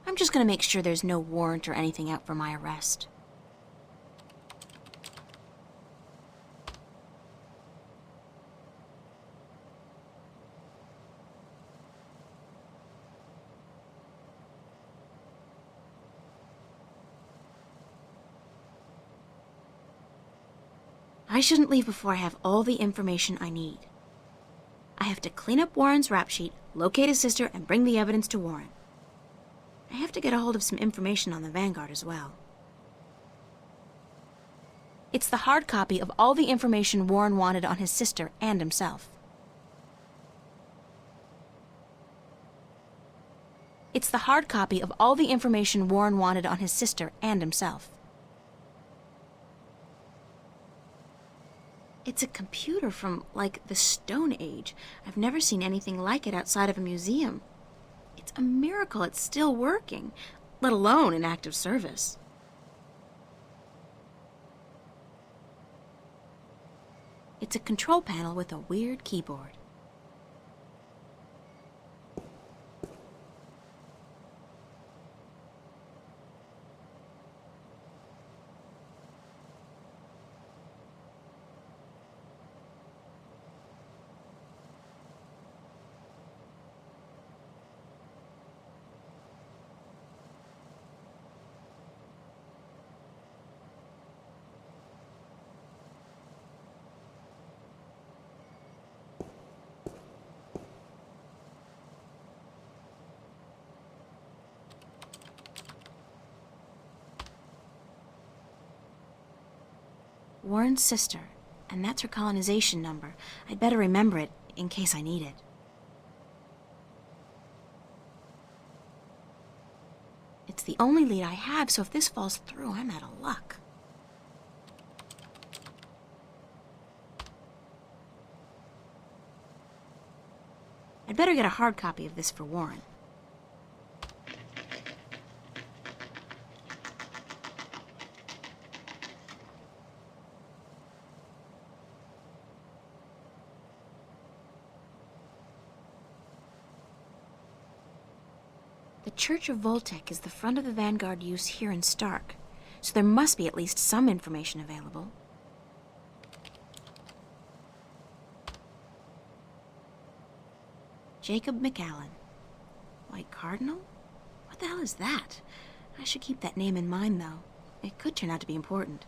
I'm just gonna make sure there's no warrant or anything out for my arrest. I shouldn't leave before I have all the information I need. I have to clean up Warren's rap sheet, locate his sister, and bring the evidence to Warren. I have to get a hold of some information on the Vanguard as well. It's the hard copy of all the information Warren wanted on his sister and himself. It's the hard copy of all the information Warren wanted on his sister and himself. It's a computer from, like, the Stone Age. I've never seen anything like it outside of a museum. It's a miracle it's still working, let alone in active service. It's a control panel with a weird keyboard. Warren's sister, and that's her colonization number. I'd better remember it in case I need it. It's the only lead I have, so if this falls through, I'm out of luck. I'd better get a hard copy of this for Warren. The Church of Voltec is the front of the Vanguard use here in Stark, so there must be at least some information available. Jacob McAllen. White Cardinal? What the hell is that? I should keep that name in mind, though. It could turn out to be important.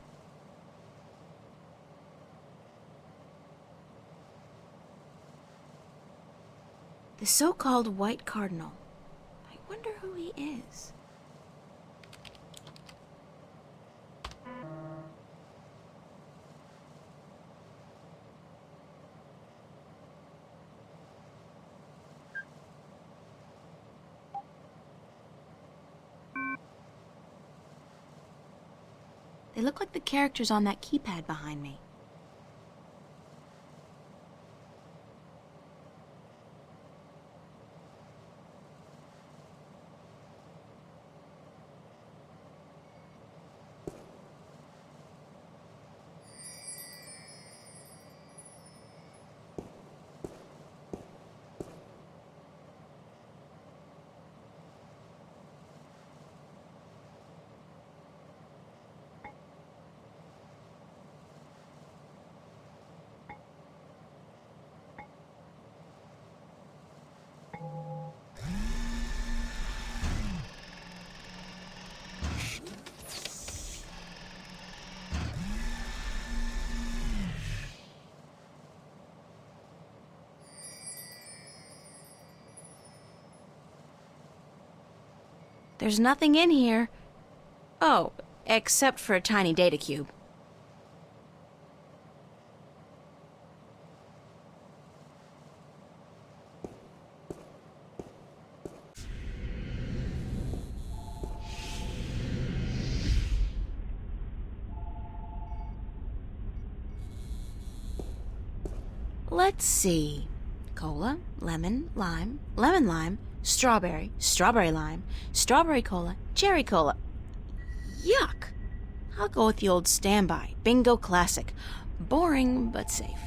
The so-called White Cardinal. I wonder who he is. They look like the characters on that keypad behind me. There's nothing in here. Oh, except for a tiny data cube. Let's see. Cola, lemon, lime, lemon lime, strawberry, strawberry lime, strawberry cola, cherry cola. Yuck! I'll go with the old standby, bingo classic. Boring, but safe.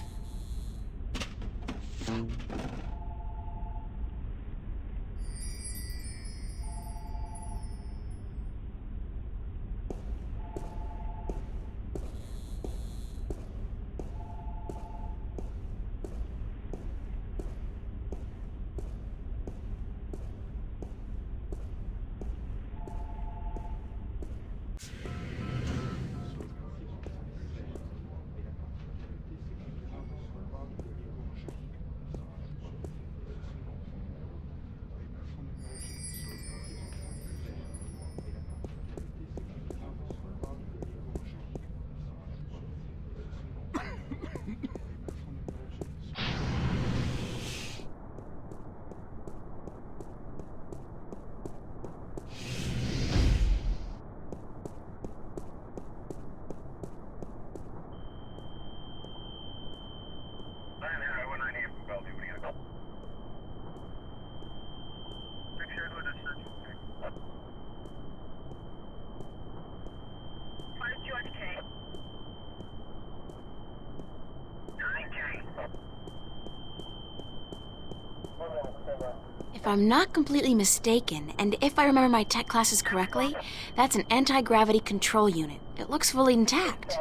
If I'm not completely mistaken, and if I remember my tech classes correctly, that's an anti-gravity control unit. It looks fully intact.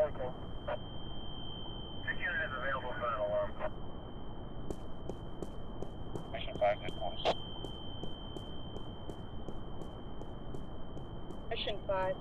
Mission 5.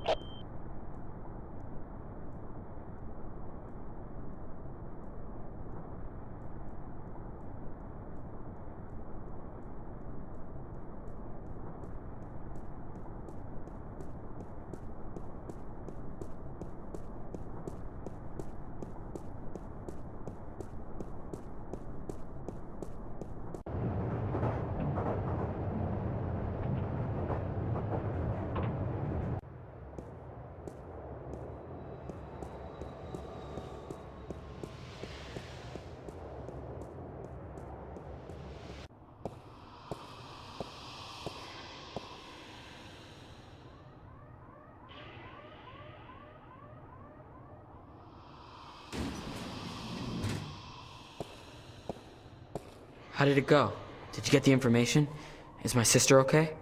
How did it go? Did you get the information? Is my sister okay?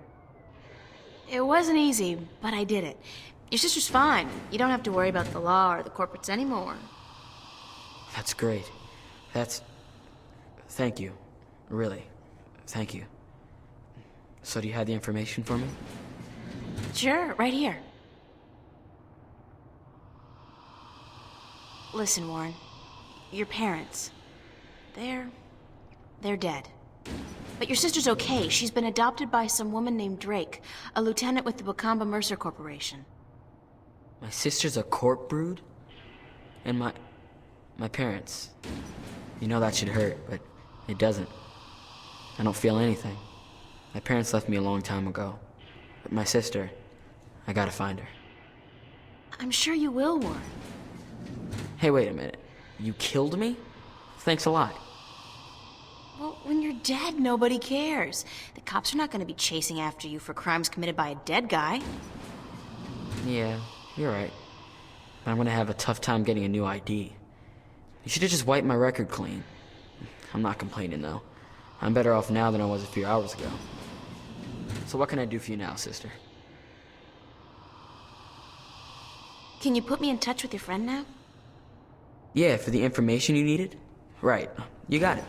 It wasn't easy, but I did it. Your sister's fine. You don't have to worry about the law or the corporates anymore. That's great. Thank you. Really. Thank you. So do you have the information for me? Sure, right here. Listen, Warren. Your parents. They're dead. But your sister's okay. She's been adopted by some woman named Drake, a lieutenant with the Wakamba Mercer Corporation. My sister's a corp brood? And my parents. You know that should hurt, but it doesn't. I don't feel anything. My parents left me a long time ago. But my sister, I gotta find her. I'm sure you will, Warren. Hey, wait a minute. You killed me? Thanks a lot. Well, when you're dead, nobody cares. The cops are not going to be chasing after you for crimes committed by a dead guy. Yeah, you're right. But I'm gonna have a tough time getting a new ID. You should have just wiped my record clean. I'm not complaining, though. I'm better off now than I was a few hours ago. So what can I do for you now, sister? Can you put me in touch with your friend now? Yeah, for the information you needed? Right, you got it.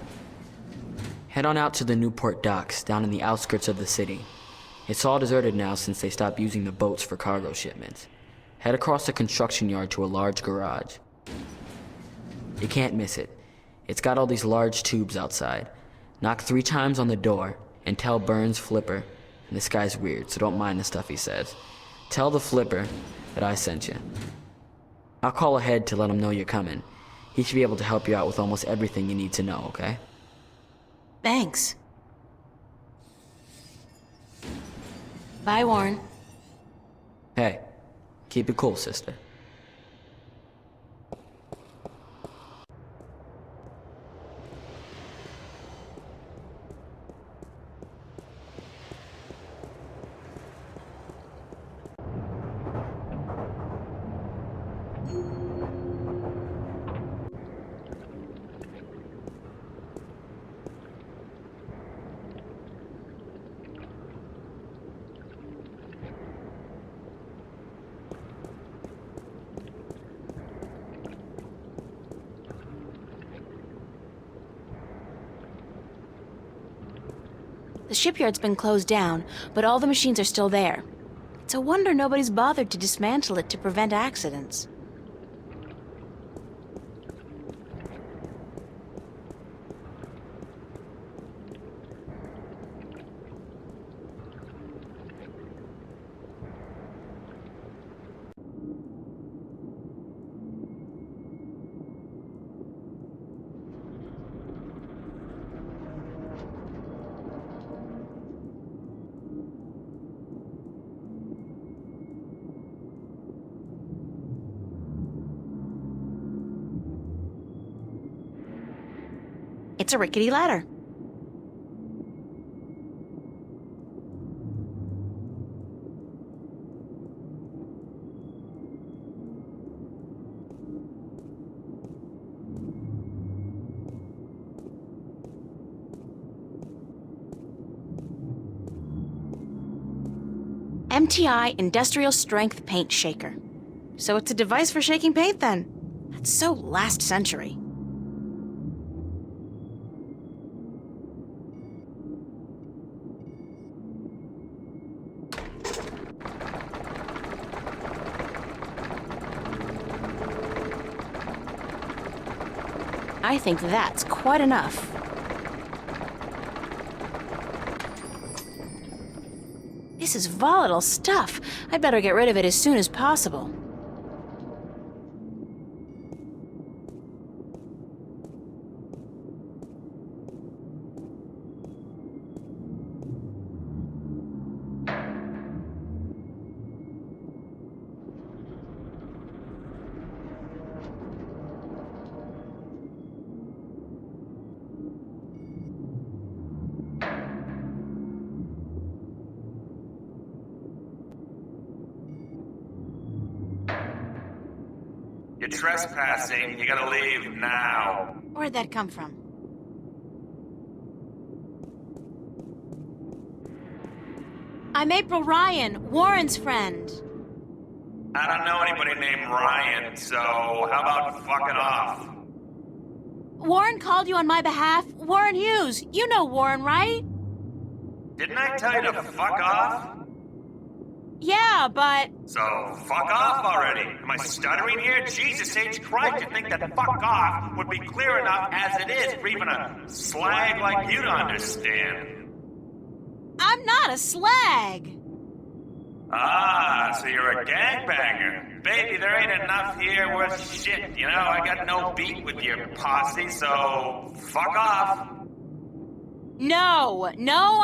Head on out to the Newport docks, down in the outskirts of the city. It's all deserted now since they stopped using the boats for cargo shipments. Head across the construction yard to a large garage. You can't miss it. It's got all these large tubes outside. Knock 3 times on the door and tell Burns Flipper And this guy's weird, so don't mind the stuff he says. Tell the flipper that I sent you. I'll call ahead to let him know you're coming. He should be able to help you out with almost everything you need to know, okay? Thanks. Bye, Warren. Hey, keep it cool, sister. The shipyard's been closed down, but all the machines are still there. It's a wonder nobody's bothered to dismantle it to prevent accidents. It's a rickety ladder. MTI Industrial Strength Paint Shaker. So it's a device for shaking paint then? That's so last century. I think that's quite enough. This is volatile stuff. I better get rid of it as soon as possible. You're trespassing. You gotta leave now. Where'd that come from? I'm April Ryan, Warren's friend. I don't know anybody named Ryan, so how about fucking off? Warren called you on my behalf. Warren Hughes. You know Warren, right? Didn't I tell you to fuck off? Yeah, but... So, fuck off already. Am I stuttering here? Jesus H. Christ, you'd think that fuck off would be clear enough as it is for even a slag like you to understand. I'm not a slag. Ah, so you're a gangbanger. Baby, there ain't enough here worth shit. You know, I got no beat with your posse, so fuck off. No,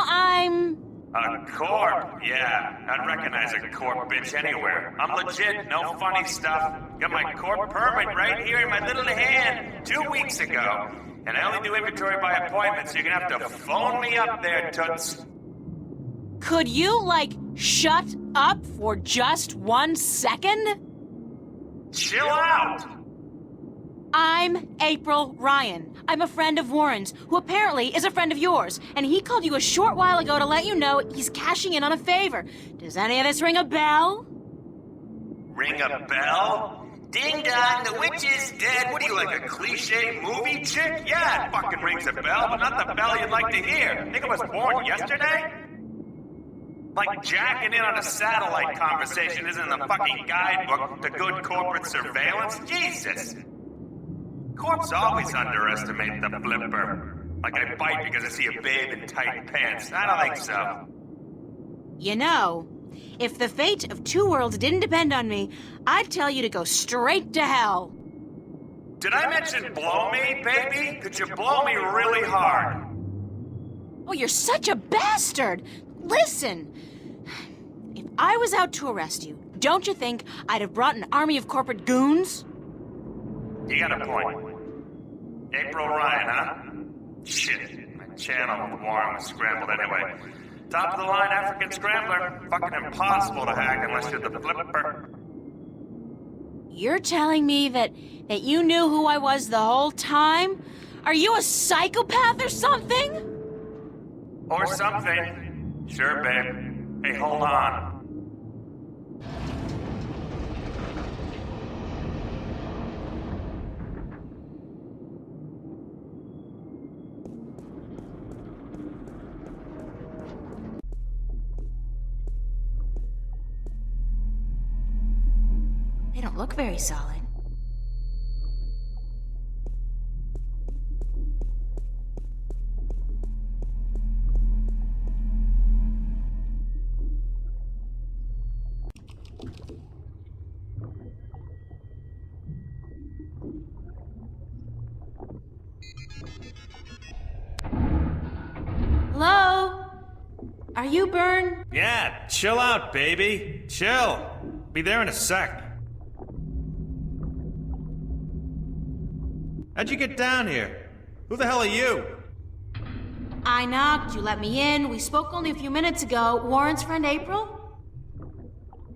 I'm... A corp? Yeah, I'd recognize a corp bitch anywhere. I'm legit, no funny stuff. Got my corp permit right here in my little hand 2 weeks ago. And I only do inventory by appointment, so you're gonna have to phone me up there, toots. Could you, shut up for just 1 second? Chill out! I'm April Ryan. I'm a friend of Warren's, who apparently is a friend of yours, and he called you a short while ago to let you know he's cashing in on a favor. Does any of this ring a bell? Ring a bell? Ding dong, the witch is dead. What are you, like a cliche movie chick? Yeah, it fucking rings a bell, but not the bell you'd like to hear. Think I was born yesterday? Like jacking in on a satellite conversation isn't in the fucking guidebook to good corporate surveillance? Jesus! Corps always underestimate the flipper. Like I bite because I see a babe in tight pants. I don't think so. You know, if the fate of two worlds didn't depend on me, I'd tell you to go straight to hell. Did I mention blow me, baby? Could you blow me really hard? Oh, you're such a bastard! Listen, if I was out to arrest you, don't you think I'd have brought an army of corporate goons? You got a point. April Ryan, huh? Shit, my channel with Warren was scrambled anyway. Top of the line African scrambler. Fucking impossible to hack unless you're the flipper. You're telling me that you knew who I was the whole time? Are you a psychopath or something? Or something. Sure, babe. Hey, hold on. They don't look very solid. Hello? Are you Byrne? Yeah, chill out, baby. Chill. Be there in a sec. How'd you get down here? Who the hell are you? I knocked, you let me in. We spoke only a few minutes ago. Warren's friend April?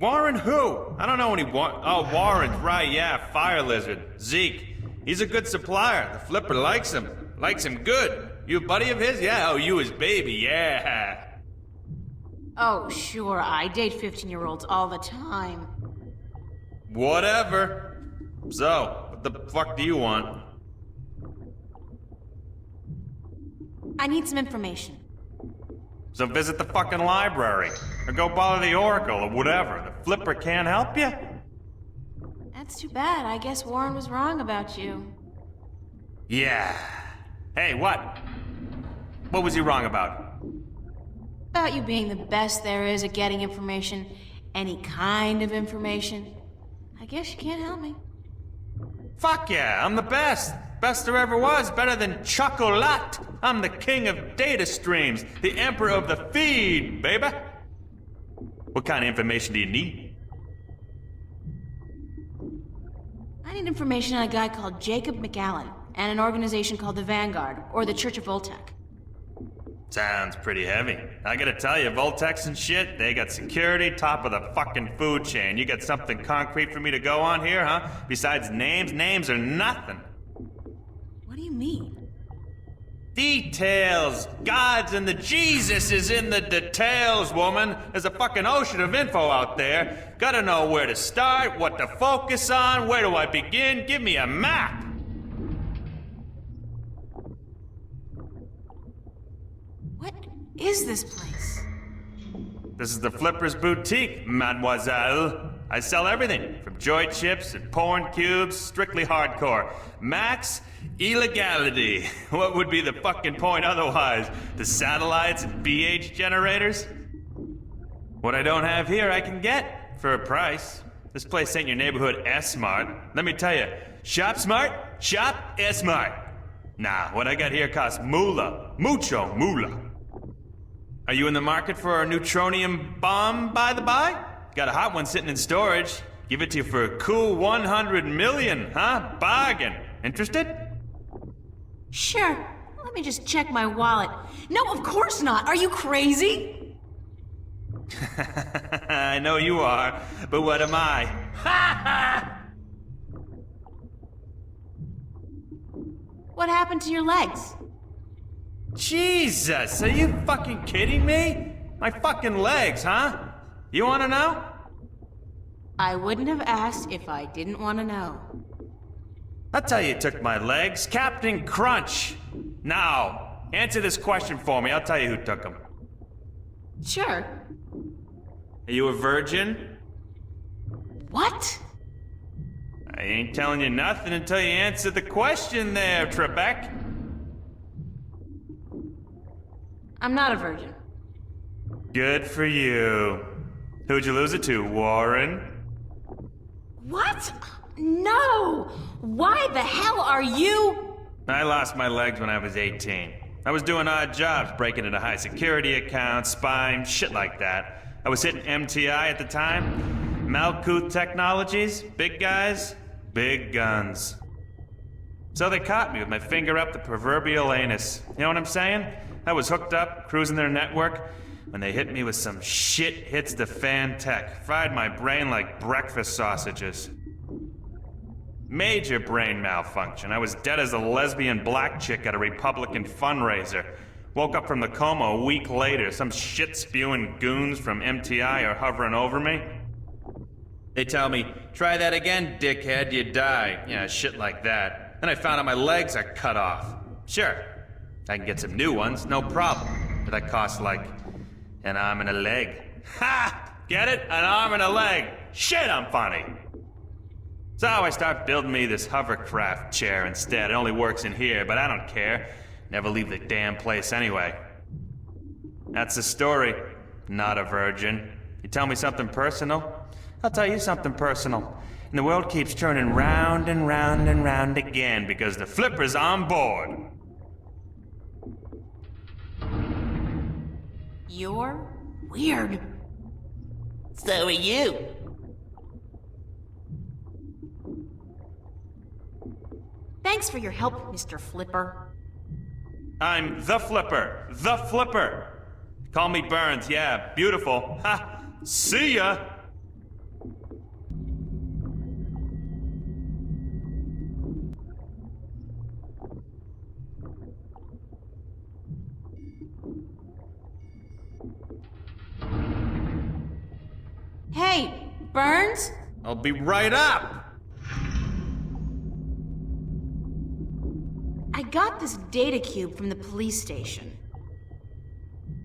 Warren who? I don't know any Warren, right, yeah, Fire Lizard. Zeke. He's a good supplier. The flipper likes him. Likes him good. You a buddy of his? Yeah, oh, you his baby, yeah. Oh, sure, I date 15-year-olds all the time. Whatever. So, what the fuck do you want? I need some information. So visit the fucking library. Or go bother the Oracle or whatever. The flipper can't help you? That's too bad. I guess Warren was wrong about you. Yeah. Hey, what? What was he wrong about? About you being the best there is at getting information. Any kind of information. I guess you can't help me. Fuck yeah, I'm the best. Best there ever was, better than chocolate. I'm the king of data streams, the emperor of the feed, baby. What kind of information do you need? I need information on a guy called Jacob McAllen and an organization called the Vanguard, or the Church of Voltec. Sounds pretty heavy. I gotta tell you, Voltex and shit, they got security, top of the fucking food chain. You got something concrete for me to go on here, huh? Besides names? Names are nothing. What do you mean? Details! Gods and the Jesus is in the details, woman. There's a fucking ocean of info out there. Gotta know where to start, what to focus on, where do I begin? Give me a map! What is this place? This is the Flipper's Boutique, mademoiselle. I sell everything, from joy chips and porn cubes, strictly hardcore. Max illegality. What would be the fucking point otherwise? The satellites and BH generators? What I don't have here, I can get for a price. This place ain't your neighborhood S-Mart. Let me tell you, shop smart, shop S-Mart. Nah, what I got here costs moolah. Mucho moolah. Are you in the market for a neutronium bomb, by the by? Got a hot one sitting in storage. Give it to you for a cool 100 million, huh? Bargain. Interested? Sure. Let me just check my wallet. No, of course not. Are you crazy? I know you are, but what am I? What happened to your legs? Jesus, are you fucking kidding me? My fucking legs, huh? You wanna know? I wouldn't have asked if I didn't want to know. I'll tell you who took my legs. Captain Crunch. Now, answer this question for me. I'll tell you who took them. Sure. Are you a virgin? What? I ain't telling you nothing until you answer the question there, Trebek. I'm not a virgin. Good for you. Who'd you lose it to, Warren? What? No! Why the hell are you... I lost my legs when I was 18. I was doing odd jobs, breaking into high security accounts, spying, shit like that. I was hitting MTI at the time. Malkuth Technologies, big guys, big guns. So they caught me with my finger up the proverbial anus. You know what I'm saying? I was hooked up, cruising their network, when they hit me with some shit hits the fan tech. Fried my brain like breakfast sausages. Major brain malfunction. I was dead as a lesbian black chick at a Republican fundraiser. Woke up from the coma a week later. Some shit-spewing goons from MTI are hovering over me. They tell me, try that again, dickhead, you die. Yeah, shit like that. Then I found out my legs are cut off. Sure, I can get some new ones, no problem. But that costs like an arm and a leg. Ha! Get it? An arm and a leg. Shit, I'm funny. So I start building me this hovercraft chair instead. It only works in here, but I don't care. Never leave the damn place anyway. That's the story. Not a virgin. You tell me something personal? I'll tell you something personal. And the world keeps turning round and round and round again because the flipper's on board. You're weird. So are you. Thanks for your help, Mr. Flipper. I'm the Flipper. The Flipper. Call me Burns, yeah, beautiful. Ha! See ya! Hey, Burns? I'll be right up! I got this data cube from the police station.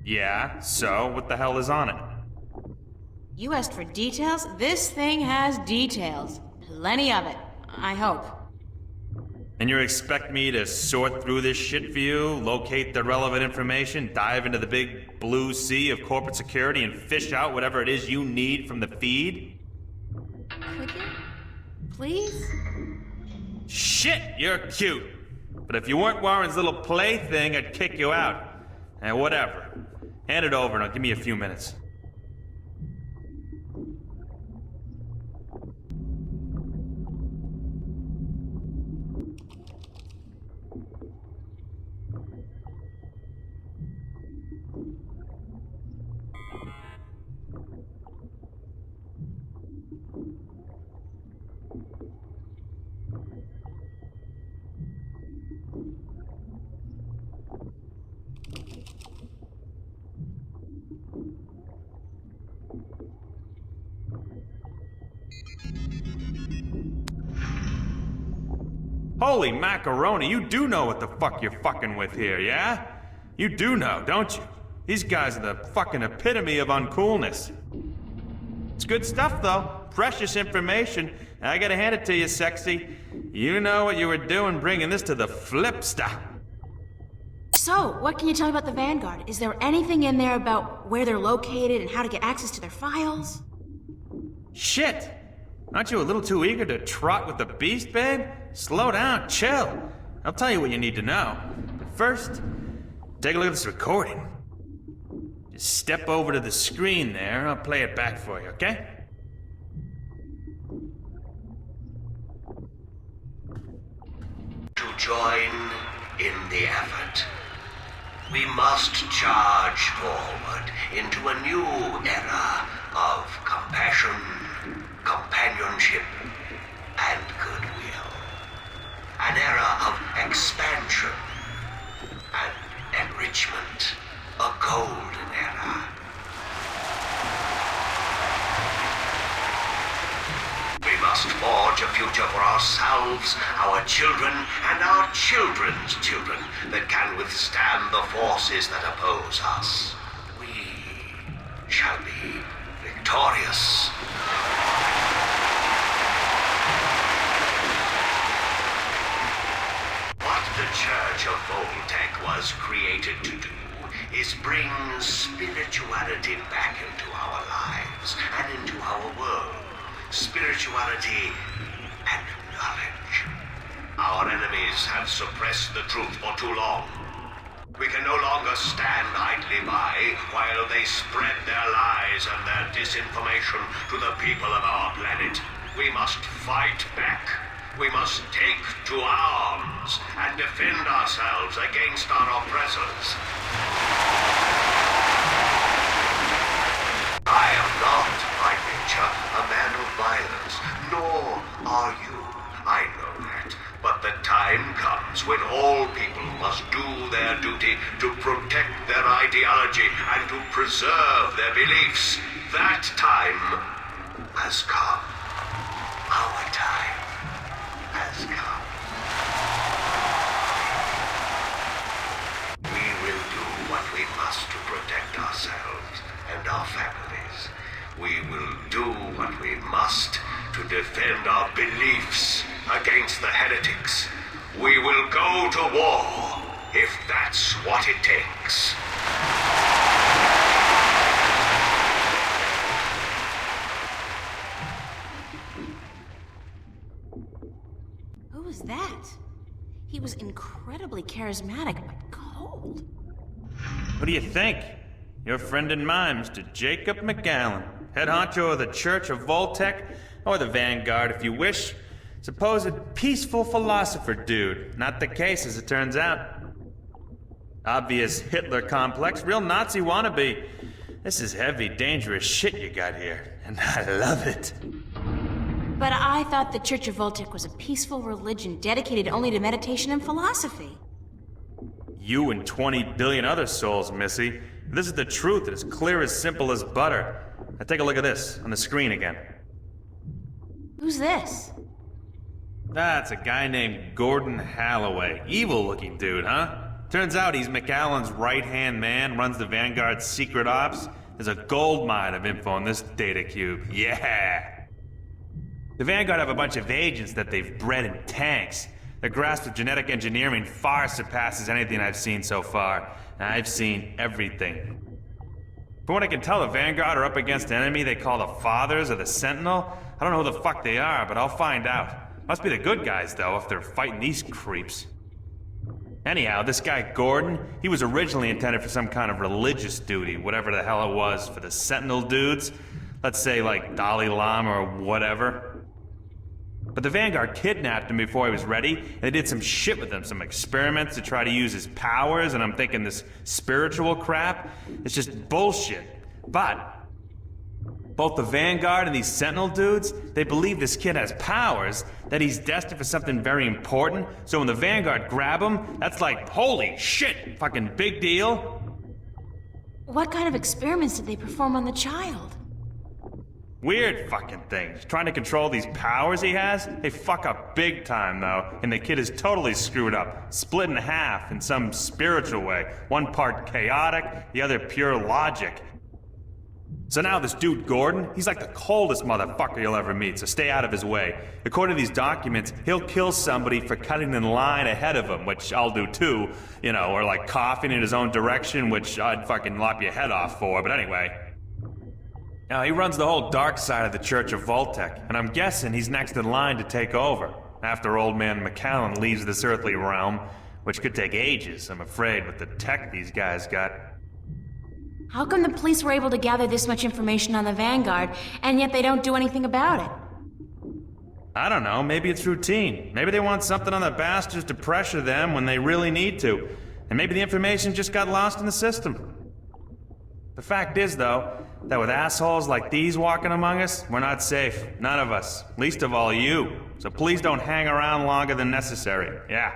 Yeah, so what the hell is on it? You asked for details? This thing has details. Plenty of it, I hope. And you expect me to sort through this shit for you, locate the relevant information, dive into the big blue sea of corporate security, and fish out whatever it is you need from the feed? Click it? Please? Shit, you're cute! But if you weren't Warren's little plaything, I'd kick you out. And whatever. Hand it over and I'll give me a few minutes. Holy macaroni, you do know what the fuck you're fucking with here, yeah? You do know, don't you? These guys are the fucking epitome of uncoolness. It's good stuff, though. Precious information. I gotta hand it to you, sexy. You know what you were doing bringing this to the Flipster. So, what can you tell me about the Vanguard? Is there anything in there about where they're located and how to get access to their files? Shit! Aren't you a little too eager to trot with the beast, babe? Slow down, chill. I'll tell you what you need to know. But first, take a look at this recording. Just step over to the screen there, I'll play it back for you, okay? To join in the effort, we must charge forward into a new era of compassion, companionship, and goodwill. An era of expansion and enrichment. A golden era. We must forge a future for ourselves, our children, and our children's children that can withstand the forces that oppose us. We shall be victorious. What the Church of Voltec was created to do is bring spirituality back into our lives and into our world. Spirituality and knowledge. Our enemies have suppressed the truth for too long. We can no longer stand idly by while they spread their lies and their disinformation to the people of our planet. We must fight back. We must take to arms and defend ourselves against our oppressors. I am not, by nature, a man of violence, nor are you. I know that. But the time comes when all people must do their duty to protect their ideology and to preserve their beliefs. That time has come. Our time has come. We will do what we must to protect ourselves and our families. We will do what we must to defend our beliefs against the heretics. We will go to war if that's what it takes. Who was that? He was incredibly charismatic, but cold. What do you think? Your friend and mine, Mr. Jacob McAllen, head honcho of the Church of Voltec, or the Vanguard if you wish. Supposed peaceful philosopher dude. Not the case, as it turns out. Obvious Hitler complex, real Nazi wannabe. This is heavy, dangerous shit you got here, and I love it. But I thought the Church of Voltec was a peaceful religion dedicated only to meditation and philosophy. You and 20 billion other souls, Missy. This is the truth, it's clear as simple as butter. Now take a look at this, on the screen again. Who's this? That's a guy named Gordon Halloway. Evil-looking dude, huh? Turns out he's McAllen's right-hand man, runs the Vanguard's secret ops. There's a gold mine of info in this data cube. Yeah! The Vanguard have a bunch of agents that they've bred in tanks. Their grasp of genetic engineering far surpasses anything I've seen so far. I've seen everything. From what I can tell, the Vanguard are up against an enemy they call the Fathers or the Sentinel. I don't know who the fuck they are, but I'll find out. Must be the good guys, though, if they're fighting these creeps. Anyhow, this guy Gordon, he was originally intended for some kind of religious duty, whatever the hell it was, for the Sentinel dudes. Let's say, like, Dalai Lama or whatever. But the Vanguard kidnapped him before he was ready, and they did some shit with him, some experiments to try to use his powers, and I'm thinking this spiritual crap, it's just bullshit. But both the Vanguard and these Sentinel dudes, they believe this kid has powers, that he's destined for something very important, so when the Vanguard grab him, that's like, holy shit, fucking big deal. What kind of experiments did they perform on the child? Weird fucking things. Trying to control these powers he has? They fuck up big time, though, and the kid is totally screwed up, split in half in some spiritual way. One part chaotic, the other pure logic. So now this dude Gordon, he's like the coldest motherfucker you'll ever meet, so stay out of his way. According to these documents, he'll kill somebody for cutting in line ahead of him, which I'll do too, you know, or like coughing in his own direction, which I'd fucking lop your head off for, but anyway. Now, he runs the whole dark side of the Church of Voltec, and I'm guessing he's next in line to take over, after old man McAllen leaves this earthly realm, which could take ages, I'm afraid, with the tech these guys got. How come the police were able to gather this much information on the Vanguard, and yet they don't do anything about it? I don't know, maybe it's routine. Maybe they want something on the bastards to pressure them when they really need to. And maybe the information just got lost in the system. The fact is, though, that with assholes like these walking among us, we're not safe. None of us. Least of all you. So please don't hang around longer than necessary. Yeah.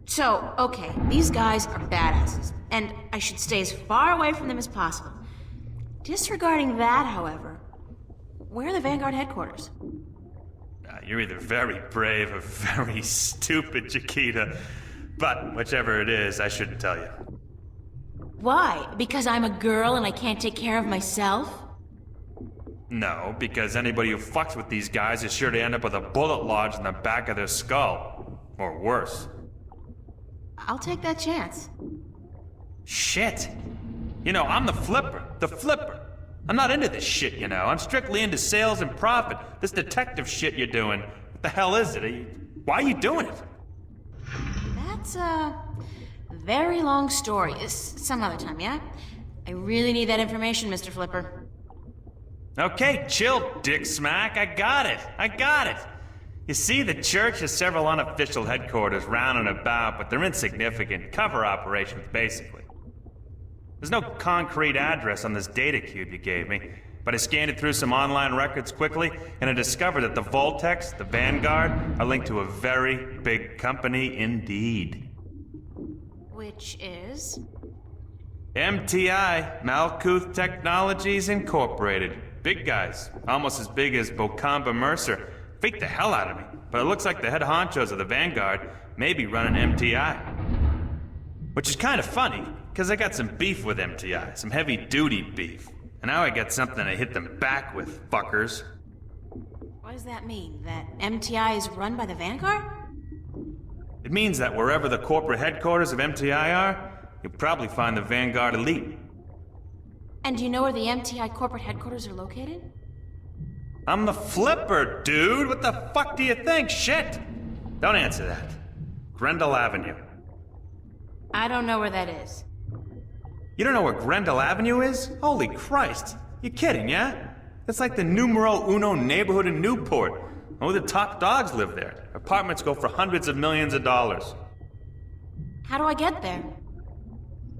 So, okay, these guys are badasses, and I should stay as far away from them as possible. Disregarding that, however, where are the Vanguard headquarters? You're either very brave or very stupid, Chiquita. But whichever it is, I shouldn't tell you. Why? Because I'm a girl and I can't take care of myself? No, because anybody who fucks with these guys is sure to end up with a bullet lodged in the back of their skull. Or worse. I'll take that chance. Shit. You know, I'm the flipper. The flipper. I'm not into this shit, you know. I'm strictly into sales and profit. This detective shit you're doing. What the hell is it? Why are you doing it? That's a very long story. Some other time, yeah? I really need that information, Mr. Flipper. Okay, chill, dick smack. I got it. You see, the church has several unofficial headquarters round and about, but they're insignificant. Cover operations, basically. There's no concrete address on this data cube you gave me, but I scanned it through some online records quickly, and I discovered that the Voltex, the Vanguard, are linked to a very big company indeed. Which is? MTI, Malkuth Technologies Incorporated. Big guys, almost as big as Bocamba Mercer. Freaked the hell out of me, but it looks like the head honchos of the Vanguard may be running MTI. Which is kind of funny, because I got some beef with MTI, some heavy-duty beef. And now I got something to hit them back with, fuckers. What does that mean? That MTI is run by the Vanguard? It means that wherever the corporate headquarters of MTI are, you'll probably find the Vanguard elite. And do you know where the MTI corporate headquarters are located? I'm the flipper, dude! What the fuck do you think? Shit! Don't answer that. Grendel Avenue. I don't know where that is. You don't know where Grendel Avenue is? Holy Christ. You kidding, yeah? It's like the numero uno neighborhood in Newport. Only the top dogs live there. Apartments go for hundreds of millions of dollars. How do I get there?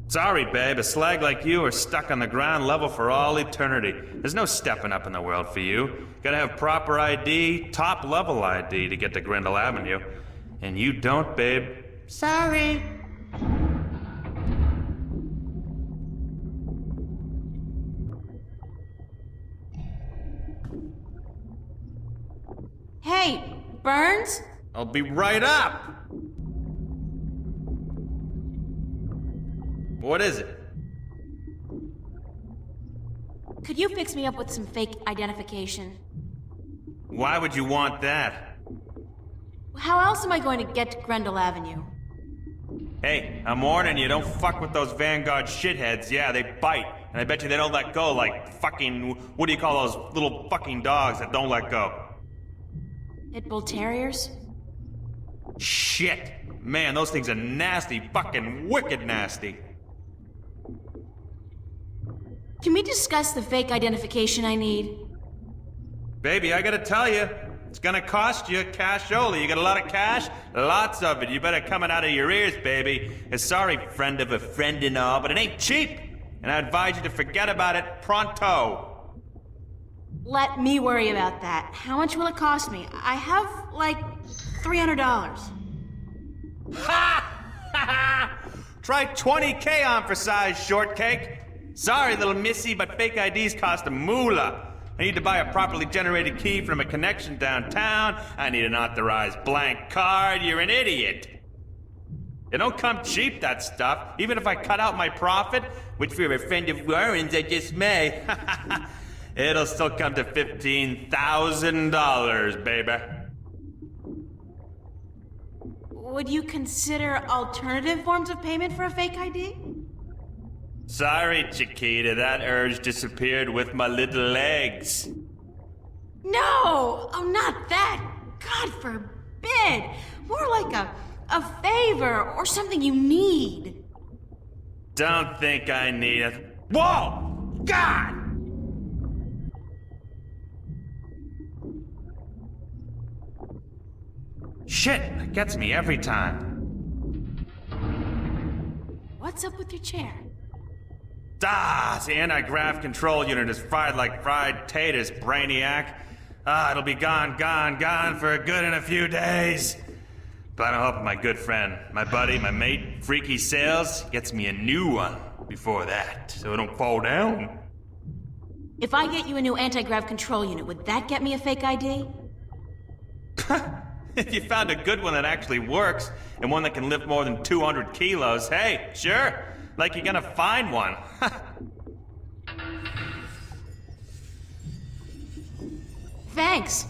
Sorry, babe. A slag like you are stuck on the ground level for all eternity. There's no stepping up in the world for you. Gotta have proper ID, top level ID to get to Grendel Avenue. And you don't, babe. Sorry. Hey, Burns? I'll be right up! What is it? Could you fix me up with some fake identification? Why would you want that? How else am I going to get to Grendel Avenue? Hey, I'm warning you, don't fuck with those Vanguard shitheads. Yeah, they bite. And I bet you they don't let go like fucking... What do you call those little fucking dogs that don't let go? Pitbull Terriers? Shit! Man, those things are nasty. Fucking wicked nasty. Can we discuss the fake identification I need? Baby, I gotta tell you, it's gonna cost you cash only. You got a lot of cash? Lots of it. You better come it out of your ears, baby. Sorry, friend of a friend and all, but it ain't cheap. And I advise you to forget about it pronto. Let me worry about that. How much will it cost me? I have, like, $300. Ha! Try 20K on for size, shortcake. Sorry, little missy, but fake IDs cost a moolah. I need to buy a properly generated key from a connection downtown. I need an authorized blank card. You're an idiot. It don't come cheap, that stuff. Even if I cut out my profit, which for a friend of Warren's I just may, it'll still come to $15,000, baby. Would you consider alternative forms of payment for a fake ID? Sorry, Chiquita, that urge disappeared with my little legs. No! Oh, not that! God forbid! More like a favor or something you need. Don't think I need it. Whoa! God! Shit, it gets me every time. What's up with your chair? Ah, the anti-grav control unit is fried like fried taters, brainiac. Ah, it'll be gone for good in a few days. But I'm hoping my good friend, my buddy, my mate, Freaky Sales, gets me a new one before that, so it don't fall down. If I get you a new anti-grav control unit, would that get me a fake ID? If you found a good one that actually works, and one that can lift more than 200 kilos, hey, sure. Like you're gonna find one. Thanks.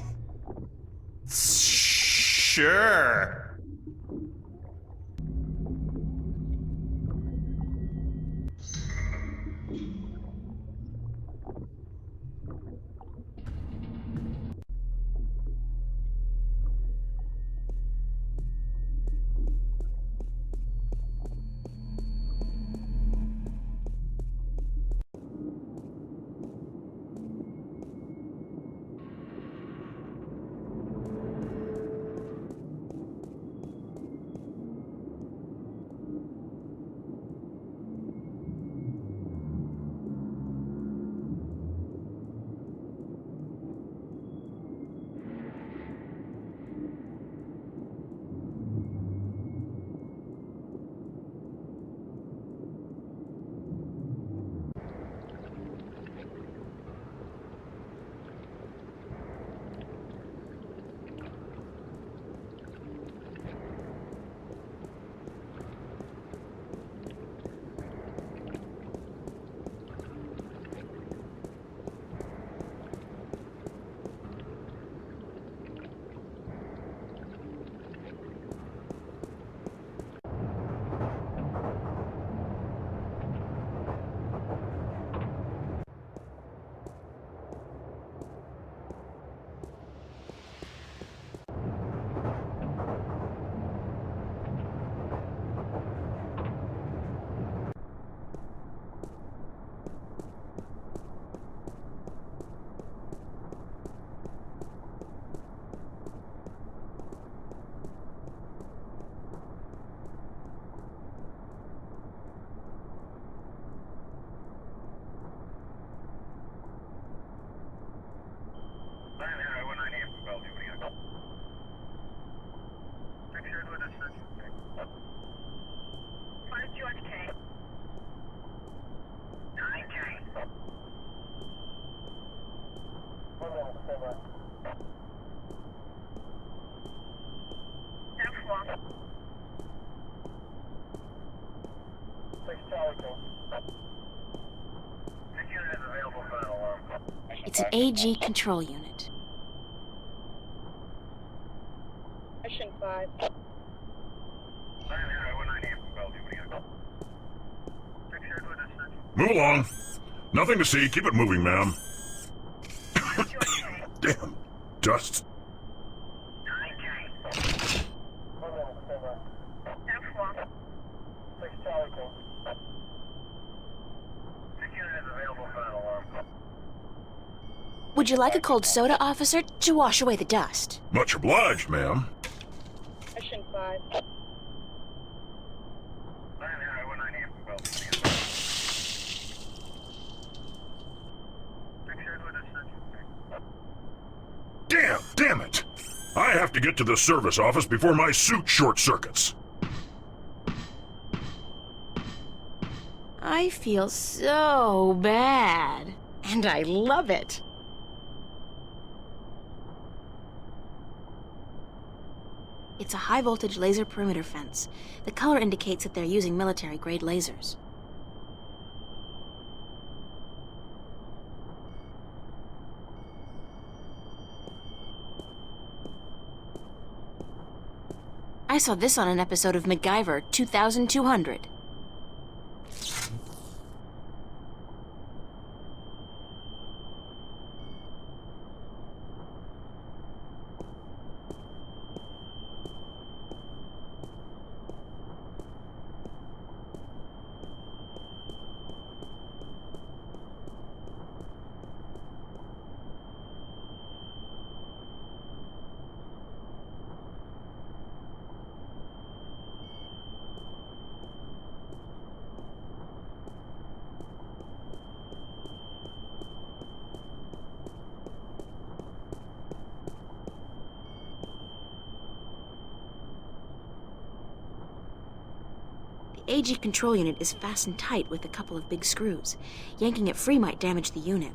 Sure. It's an AG control unit. Mission 5. Move along. Nothing to see. Keep it moving, ma'am. Damn. Dust. Would you like a cold soda, officer, to wash away the dust? Much obliged, ma'am. Mission 5. Damn it! I have to get to the service office before my suit short circuits. I feel so bad. And I love it. It's a high-voltage laser perimeter fence. The color indicates that they're using military-grade lasers. I saw this on an episode of MacGyver 2200. The AG control unit is fastened tight with a couple of big screws. Yanking it free might damage the unit.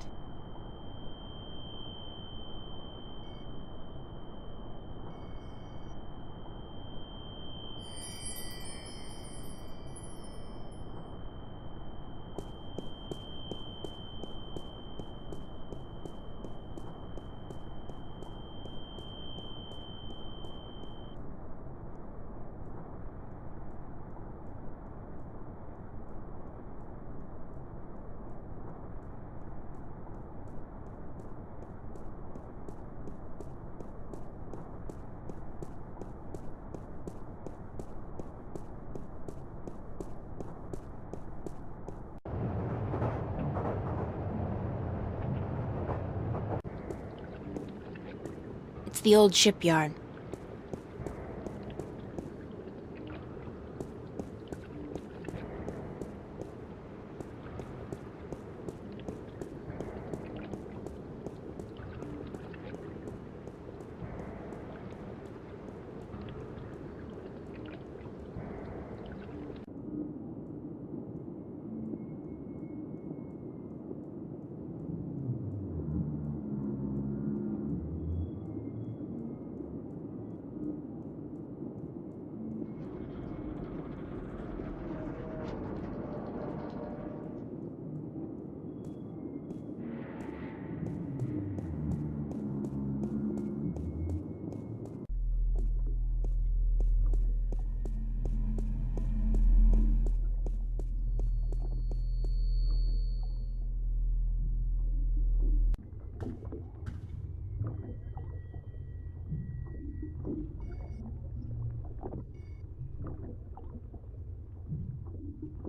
It's the old shipyard.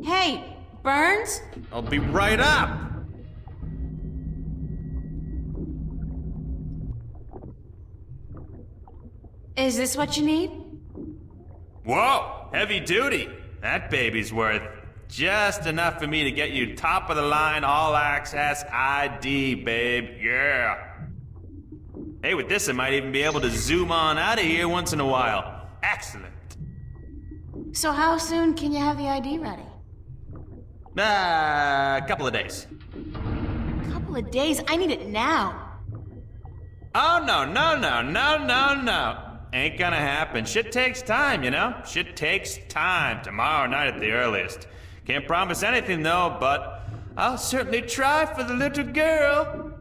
Hey, Burns? I'll be right up! Is this what you need? Whoa! Heavy duty! That baby's worth just enough for me to get you top of the line all access ID, babe. Yeah! Hey, with this I might even be able to zoom on out of here once in a while. Excellent. So how soon can you have the ID ready? A couple of days. Couple of days? I need it now. Oh, no. Ain't gonna happen. Shit takes time, you know? Shit takes time. Tomorrow night at the earliest. Can't promise anything, though, but I'll certainly try for the little girl.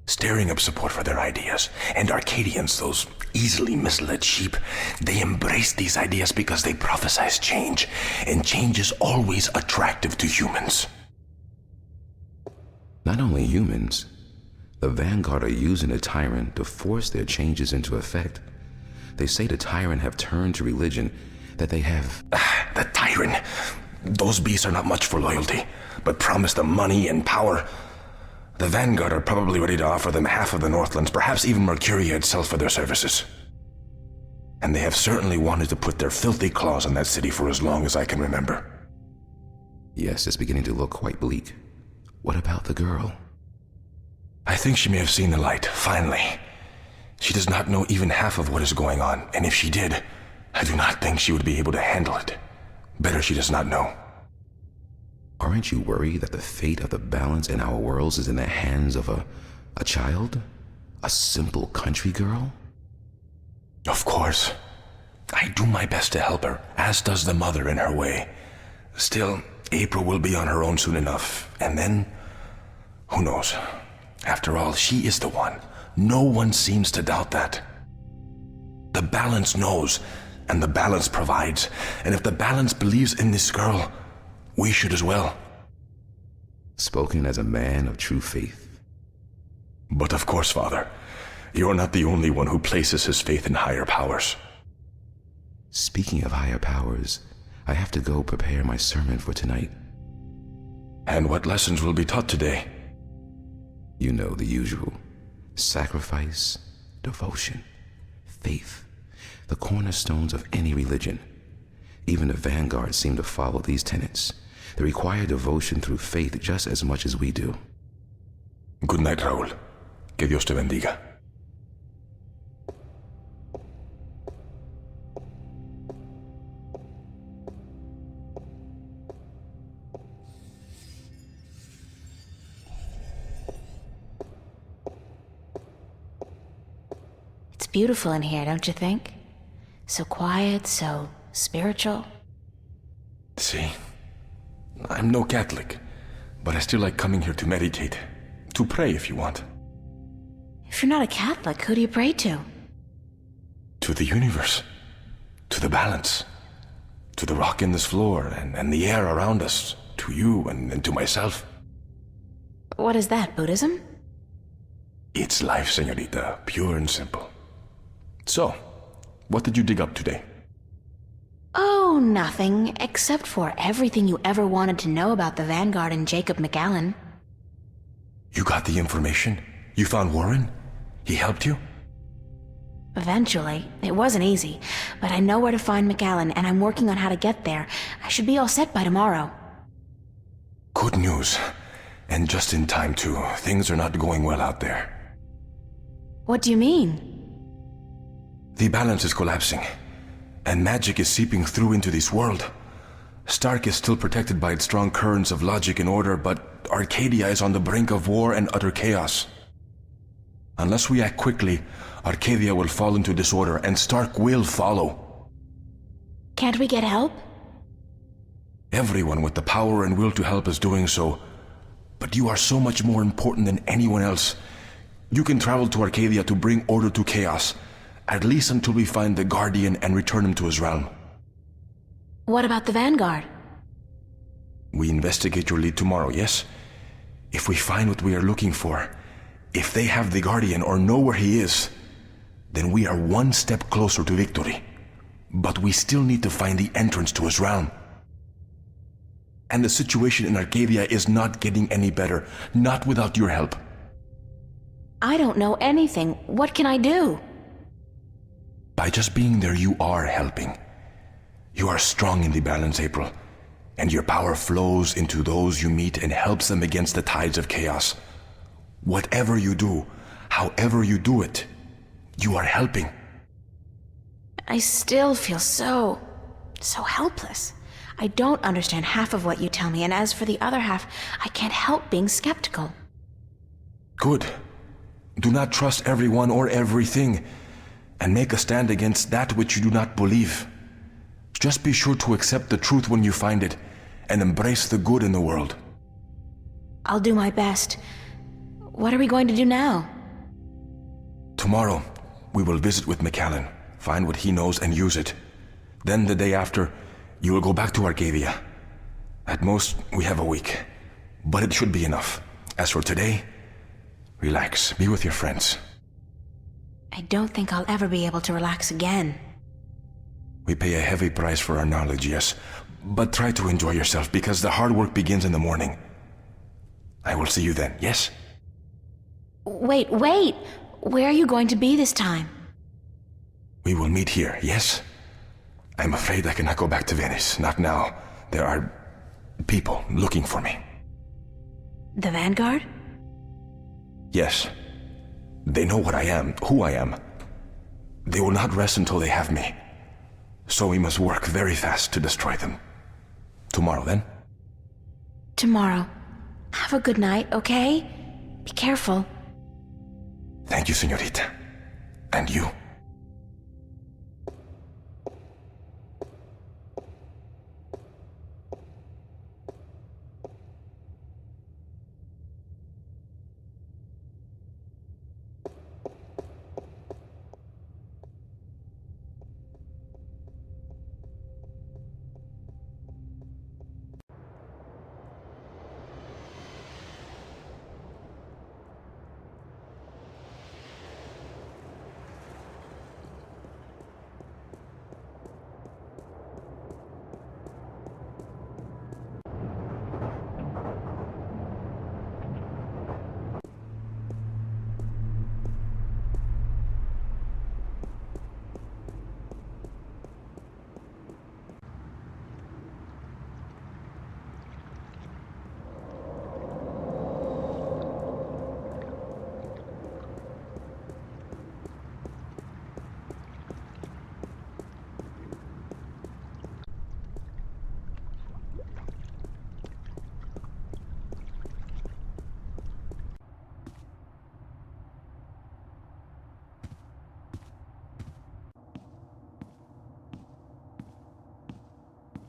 Stirring up support for their ideas. And Arcadians, those easily misled sheep, they embrace these ideas because they prophesize change. And change is always attractive to humans. Not only humans, the Vanguard are using the Tyrant to force their changes into effect. They say the Tyrant have turned to religion, that they have... The Tyrant. Those beasts are not much for loyalty, but promise them money and power. The Vanguard are probably ready to offer them half of the Northlands, perhaps even Mercuria itself for their services. And they have certainly wanted to put their filthy claws on that city for as long as I can remember. Yes, it's beginning to look quite bleak. What about the girl? I think she may have seen the light, finally. She does not know even half of what is going on, and if she did, I do not think she would be able to handle it. Better she does not know. Aren't you worried that the fate of the balance in our worlds is in the hands of a child? A simple country girl? Of course. I do my best to help her, as does the mother in her way. Still, April will be on her own soon enough, and then... who knows? After all, she is the one. No one seems to doubt that. The balance knows, and the balance provides, and if the balance believes in this girl... we should as well. Spoken as a man of true faith. But of course, Father, you're not the only one who places his faith in higher powers. Speaking of higher powers, I have to go prepare my sermon for tonight. And what lessons will be taught today? You know the usual. Sacrifice, devotion, faith, the cornerstones of any religion. Even the Vanguard seem to follow these tenets. They require devotion through faith just as much as we do. Good night, Raúl. Que Dios te bendiga. It's beautiful in here, don't you think? So quiet, so spiritual. See, I'm no Catholic, but I still like coming here to meditate. To pray if you want. If you're not a Catholic, who do you pray to? To the universe. To the balance. To the rock in this floor and the air around us. To you and to myself. What is that, Buddhism? It's life, señorita. Pure and simple. So, what did you dig up today? Oh, nothing, except for everything you ever wanted to know about the Vanguard and Jacob McAllen. You got the information? You found Warren? He helped you? Eventually. It wasn't easy, but I know where to find McAllen, and I'm working on how to get there. I should be all set by tomorrow. Good news. And just in time, too. Things are not going well out there. What do you mean? The balance is collapsing, and magic is seeping through into this world. Stark is still protected by its strong currents of logic and order, but Arcadia is on the brink of war and utter chaos. Unless we act quickly, Arcadia will fall into disorder, and Stark will follow. Can't we get help? Everyone with the power and will to help is doing so, but you are so much more important than anyone else. You can travel to Arcadia to bring order to chaos, at least until we find the Guardian and return him to his realm. What about the Vanguard? We investigate your lead tomorrow, yes? If we find what we are looking for, if they have the Guardian or know where he is, then we are one step closer to victory. But we still need to find the entrance to his realm. And the situation in Arcadia is not getting any better, not without your help. I don't know anything. What can I do? By just being there, you are helping. You are strong in the balance, April, and your power flows into those you meet and helps them against the tides of chaos. Whatever you do, however you do it, you are helping. I still feel so helpless. I don't understand half of what you tell me, and as for the other half, I can't help being skeptical. Good. Do not trust everyone or everything, and make a stand against that which you do not believe. Just be sure to accept the truth when you find it, and embrace the good in the world. I'll do my best. What are we going to do now? Tomorrow, we will visit with McAllen, find what he knows and use it. Then the day after, you will go back to Arcadia. At most, we have a week, but it should be enough. As for today, relax, be with your friends. I don't think I'll ever be able to relax again. We pay a heavy price for our knowledge, yes, but try to enjoy yourself because the hard work begins in the morning. I will see you then, yes? Wait! Where are you going to be this time? We will meet here, yes? I'm afraid I cannot go back to Venice, not now. There are people looking for me. The Vanguard? Yes. They know what I am, who I am. They will not rest until they have me. So we must work very fast to destroy them. Tomorrow, then? Tomorrow. Have a good night, okay? Be careful. Thank you, señorita. And you.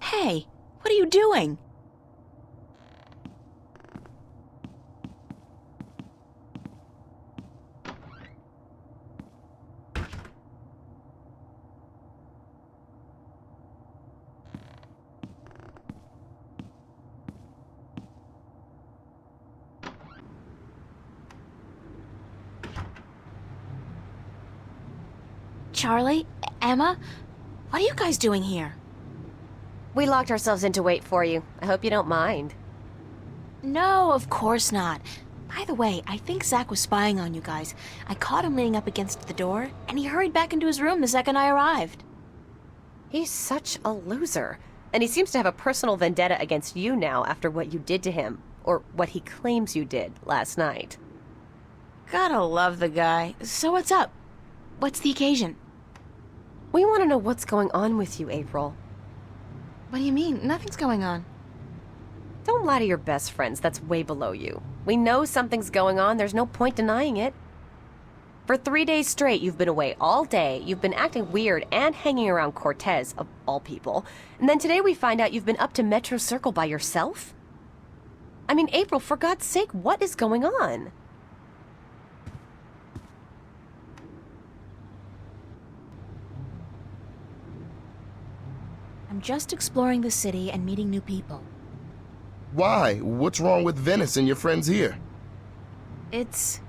Hey, what are you doing? Charlie? Emma? What are you guys doing here? We locked ourselves in to wait for you. I hope you don't mind. No, of course not. By the way, I think Zach was spying on you guys. I caught him leaning up against the door, and he hurried back into his room the second I arrived. He's such a loser. And he seems to have a personal vendetta against you now after what you did to him. Or what he claims you did last night. Gotta love the guy. So what's up? What's the occasion? We want to know what's going on with you, April. What do you mean? Nothing's going on. Don't lie to your best friends. That's way below you. We know something's going on. There's no point denying it. For 3 days straight, you've been away all day. You've been acting weird and hanging around Cortez, of all people. And then today we find out you've been up to Metro Circle by yourself? I mean, April, for God's sake, what is going on? I'm just exploring the city and meeting new people. Why? What's wrong with Venice and your friends here? It's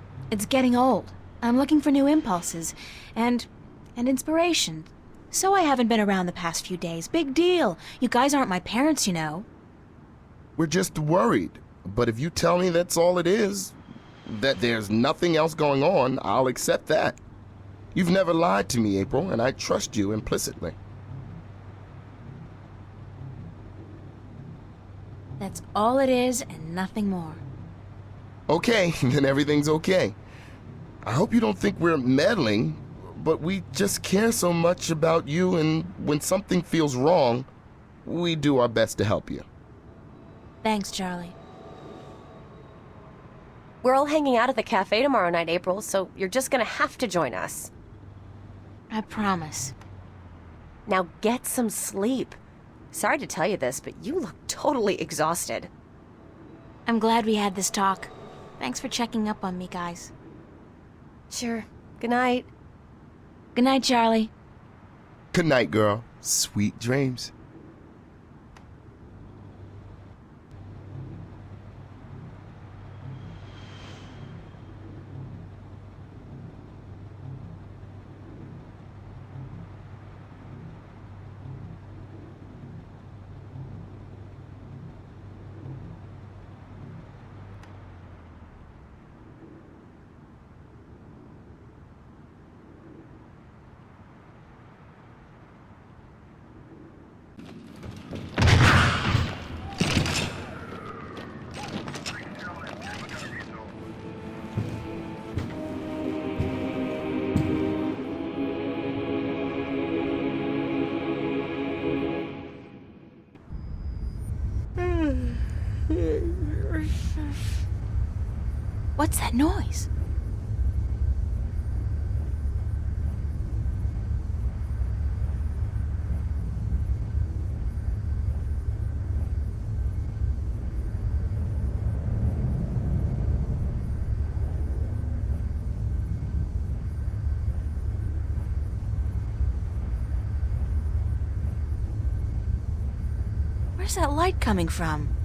getting old. I'm looking for new impulses and inspiration. So I haven't been around the past few days. Big deal. You guys aren't my parents, you know. We're just worried. But if you tell me that's all it is, that there's nothing else going on, I'll accept that. You've never lied to me, April, and I trust you implicitly. That's all it is and nothing more. Okay, then everything's okay. I hope you don't think we're meddling, but we just care so much about you, and when something feels wrong, we do our best to help you. Thanks, Charlie. We're all hanging out at the cafe tomorrow night, April, so you're just gonna have to join us. I promise. Now get some sleep. Sorry to tell you this, but you look totally exhausted. I'm glad we had this talk. Thanks for checking up on me, guys. Sure. Good night. Good night, Charlie. Good night, girl. Sweet dreams. What's that noise? Where's that light coming from?